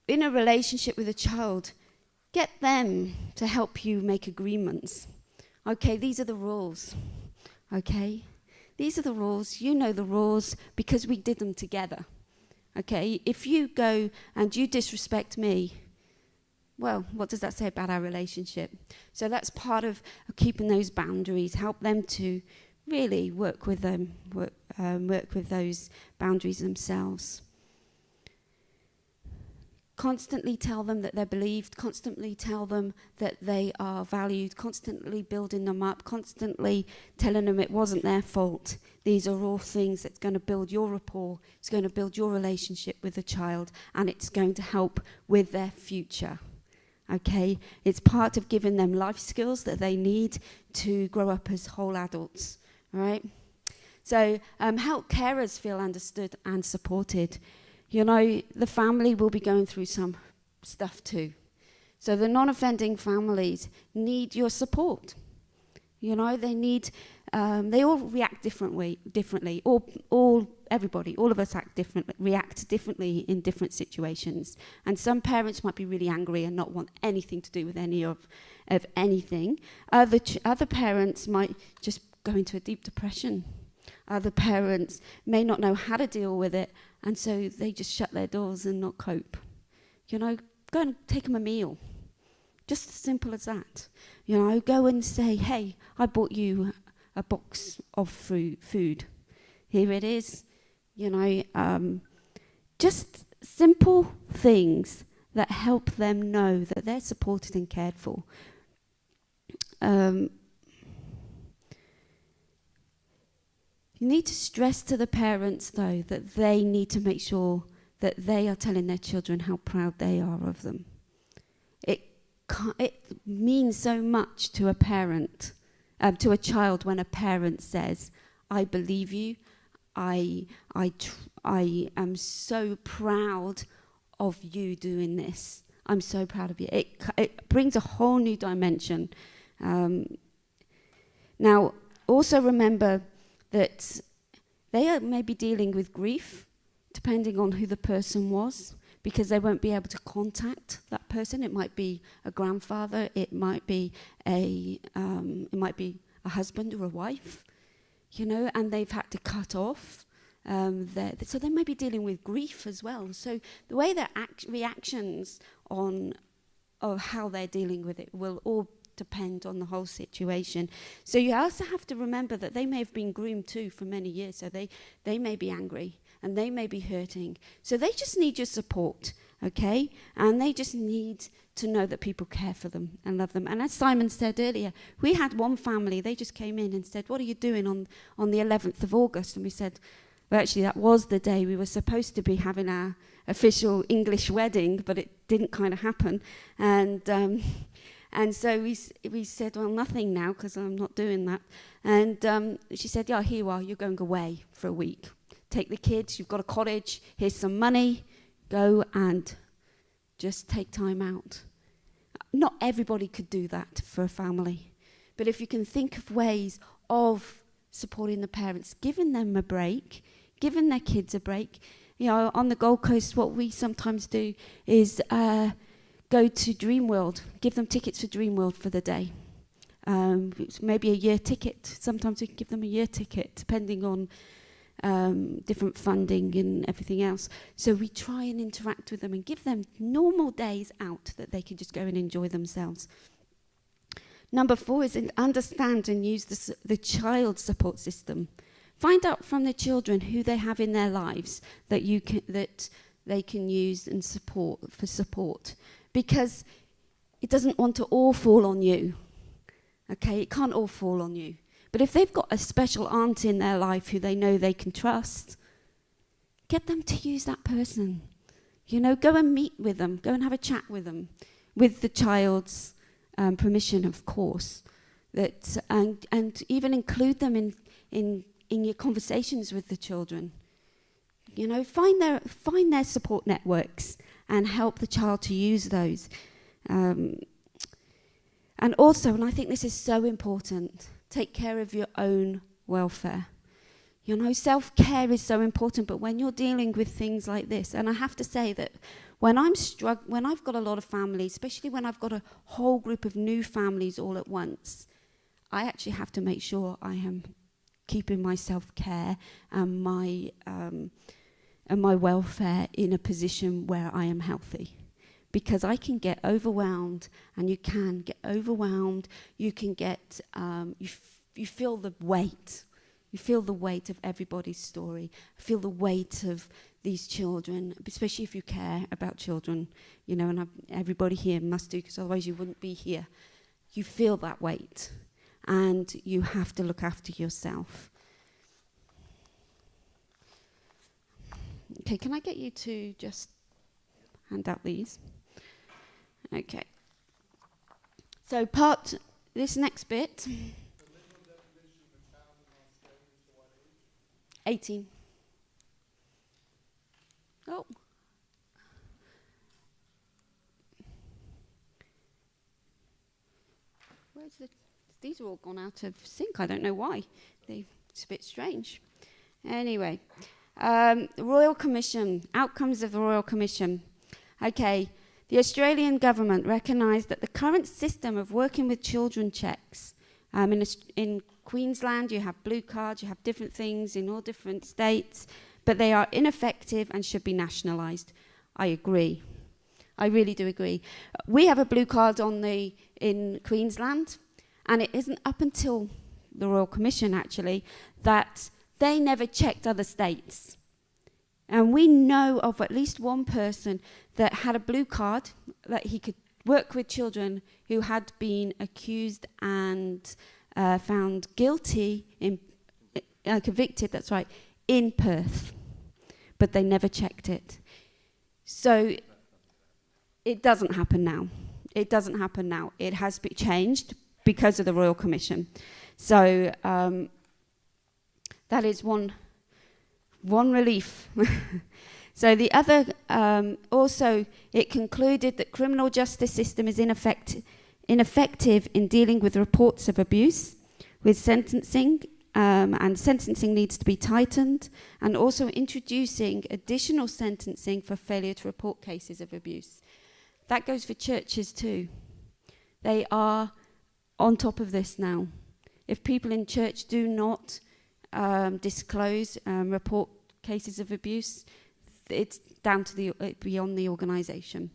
a relationship with a child, get them to help you make agreements. Okay, these are the rules. Okay, these are the rules. You know the rules because we did them together. Okay, if you go and you disrespect me, well, what does that say about our relationship? So that's part of keeping those boundaries. Help them to really work with those boundaries themselves. Constantly tell them that they're believed, constantly tell them that they are valued, constantly building them up, constantly telling them it wasn't their fault. These are all things that's going to build your rapport, it's going to build your relationship with the child, and it's going to help with their future. Okay? It's part of giving them life skills that they need to grow up as whole adults. All right? So help carers feel understood and supported. You know, the family will be going through some stuff too. So the non-offending families need your support. You know, they need They all react differently. Everybody, all of us react differently in different situations. And some parents might be really angry and not want anything to do with any of anything. Other parents might just go into a deep depression. Other parents may not know how to deal with it, and so they just shut their doors and not cope. You know, go and take them a meal. Just as simple as that. You know, go and say, hey, I bought you a box of food. Here it is. You know, just simple things that help them know that they're supported and cared for. You need to stress to the parents, though, that they need to make sure that they are telling their children how proud they are of them. It means so much to a parent, to a child, when a parent says, I believe you, I am so proud of you doing this. I'm so proud of you. It brings a whole new dimension. Now, also remember that they are maybe dealing with grief, depending on who the person was, because they won't be able to contact that person. It might be a grandfather, it might be a husband or a wife, you know, and they've had to cut off. So they may be dealing with grief as well. So the way their reactions of how they're dealing with it will all depend on the whole situation. So you also have to remember that they may have been groomed too for many years, so they may be angry and they may be hurting. So they just need your support, okay? And they just need to know that people care for them and love them. And as Simon said earlier, we had one family, they just came in and said, what are you doing on the 11th of August? And we said, well, actually, that was the day we were supposed to be having our official English wedding, but it didn't kind of happen. And so we said, well, nothing now, because I'm not doing that. And she said, yeah, here you are, you're going away for a week. Take the kids, you've got a cottage, here's some money, go and just take time out. Not everybody could do that for a family. But if you can think of ways of supporting the parents, giving them a break, giving their kids a break. You know, on the Gold Coast, what we sometimes do is go to Dreamworld, give them tickets for Dreamworld for the day. It's maybe a year ticket. Sometimes we can give them a year ticket, depending on different funding and everything else. So we try and interact with them and give them normal days out that they can just go and enjoy themselves. Number 4 is understand and use the child support system. Find out from the children who they have in their lives that they can use and support. Because it doesn't want to all fall on you. Okay, it can't all fall on you. But if they've got a special aunt in their life who they know they can trust, get them to use that person. You know, go and meet with them, go and have a chat with them, with the child's permission, of course. And even include them in your conversations with the children. You know, find their support networks and help the child to use those. And also, and I think this is so important, take care of your own welfare. You know, self-care is so important, but when you're dealing with things like this, and I have to say that when I've got a lot of families, especially when I've got a whole group of new families all at once, I actually have to make sure I am keeping my self-care and my welfare in a position where I am healthy. Because I can get overwhelmed, and you can get overwhelmed. You can get, you feel the weight. You feel the weight of everybody's story. Feel the weight of these children, especially if you care about children, you know, and everybody here must do, because otherwise you wouldn't be here. You feel that weight, and you have to look after yourself. Okay, can I get you to just hand out these? Okay. So this next bit. 18. Oh. Where's the These are all gone out of sync. I don't know why. It's a bit strange. Anyway, the Royal Commission, outcomes of the Royal Commission. Okay, the Australian government recognised that the current system of working with children checks, in Queensland you have blue cards, you have different things in all different states, but they are ineffective and should be nationalised. I agree. I really do agree. We have a blue card in Queensland, and it isn't up until the Royal Commission, actually, that they never checked other states. And we know of at least one person that had a blue card, that he could work with children who had been accused and found guilty, convicted, that's right, in Perth. But they never checked it. So it doesn't happen now. It doesn't happen now. It has been changed because of the Royal Commission. So that is one relief. So the other, also, it concluded that criminal justice system is ineffective in dealing with reports of abuse, with sentencing, and sentencing needs to be tightened, and also introducing additional sentencing for failure to report cases of abuse. That goes for churches too. They are on top of this now. If people in church do not disclose, report cases of abuse, it's down to beyond the organisation.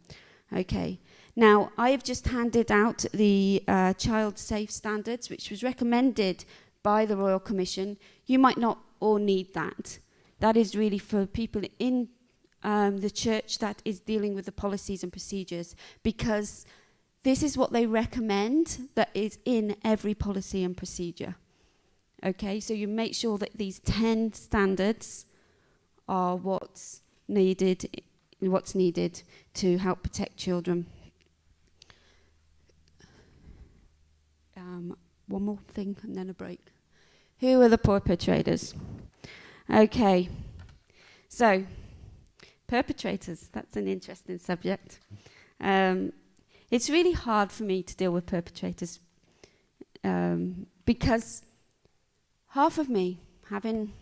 Okay. Now, I have just handed out the Child Safe Standards, which was recommended by the Royal Commission. You might not all need that. That is really for people in the church that is dealing with the policies and procedures, because this is what they recommend that is in every policy and procedure. Okay, so you make sure that these 10 standards are what's needed to help protect children. One more thing and then a break. Who are the perpetrators? Okay, so perpetrators, that's an interesting subject. It's really hard for me to deal with perpetrators because half of me, having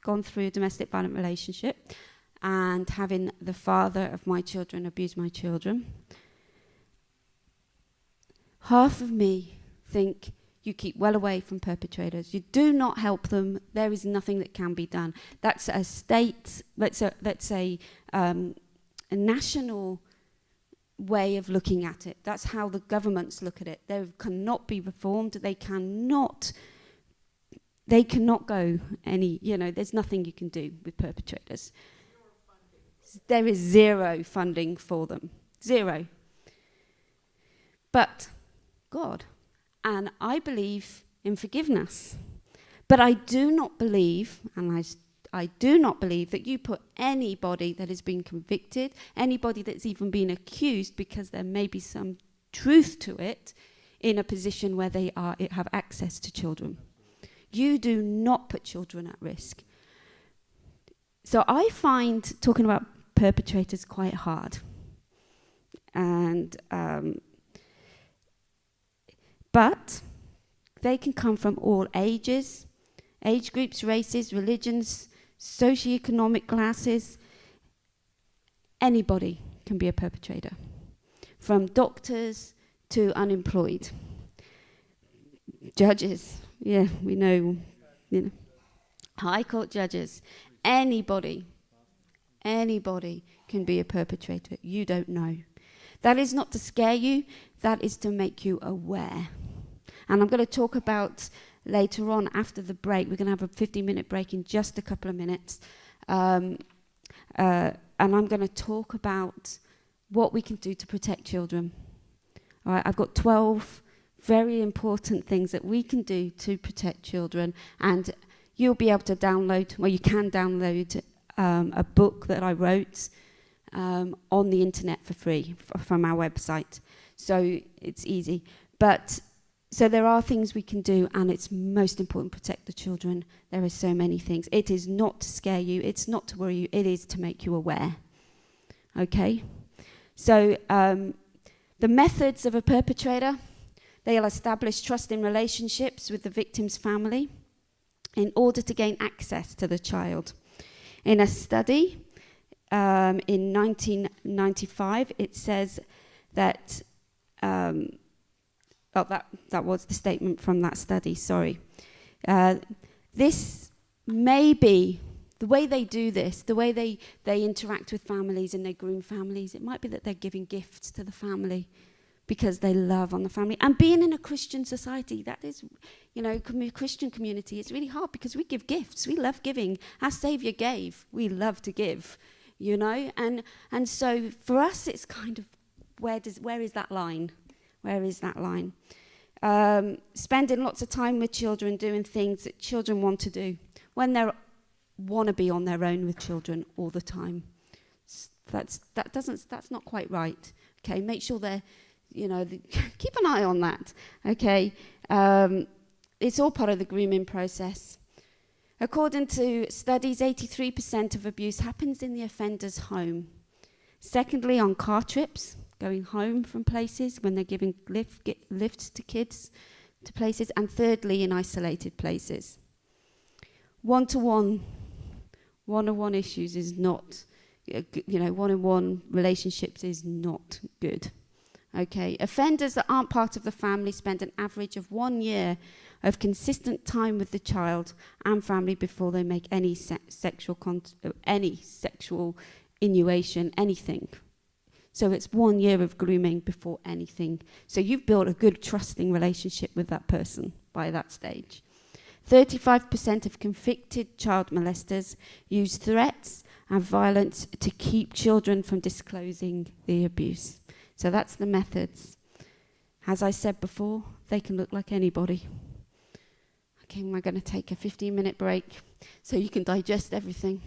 gone through a domestic violent relationship and having the father of my children abuse my children, half of me think you keep well away from perpetrators. You do not help them. There is nothing that can be done. That's a state, that's a national way of looking at it. That's how the governments look at it. They cannot be reformed. They cannot go any, there's nothing you can do with perpetrators. There is zero funding for them. Zero. But God, and I believe in forgiveness. But I do not believe, and I do not believe that you put anybody that has been convicted, anybody that's even been accused, because there may be some truth to it, in a position where they have access to children. You do not put children at risk. So I find talking about perpetrators quite hard. And but they can come from all ages, age groups, races, religions, socioeconomic classes. Anybody can be a perpetrator, from doctors to unemployed. Judges, yeah, we know, High Court judges. Anybody can be a perpetrator. You don't know. That is not to scare you, that is to make you aware. And I'm going to talk about later on after the break. We're going to have a 15-minute break in just a couple of minutes. And I'm going to talk about what we can do to protect children. All right, I've got 12 very important things that we can do to protect children. And you'll be able to download, you can download a book that I wrote on the internet for free from our website. So it's easy. But so there are things we can do, and it's most important to protect the children. There are so many things. It is not to scare you. It's not to worry you. It is to make you aware. Okay? So the methods of a perpetrator, They'll establish trusting relationships with the victim's family in order to gain access to the child. In a study in 1995, it says that, that was the statement from that study, sorry. This may be, the way they do this, the way they interact with families and they groom families, it might be that they're giving gifts to the family because they love on the family. And being in a Christian society, that is, Christian community, it's really hard because we give gifts. We love giving. Our Saviour gave. We love to give, And so for us, it's kind of, where is that line? Where is that line? Spending lots of time with children, doing things that children want to do when they want to be on their own with children all the time. That's not quite right. Okay, make sure they're, keep an eye on that. Okay, it's all part of the grooming process. According to studies, 83% of abuse happens in the offender's home. Secondly, on car trips, going home from places when they're giving lifts to kids to places. And thirdly, in isolated places. One-on-one issues is not, one-on-one relationships is not good. Okay, offenders that aren't part of the family spend an average of 1 year of consistent time with the child and family before they make any sexual innuation, anything. So it's 1 year of grooming before anything. So you've built a good trusting relationship with that person by that stage. 35% of convicted child molesters use threats and violence to keep children from disclosing the abuse. So that's the methods. As I said before, they can look like anybody. Okay, we're going to take a 15-minute break so you can digest everything.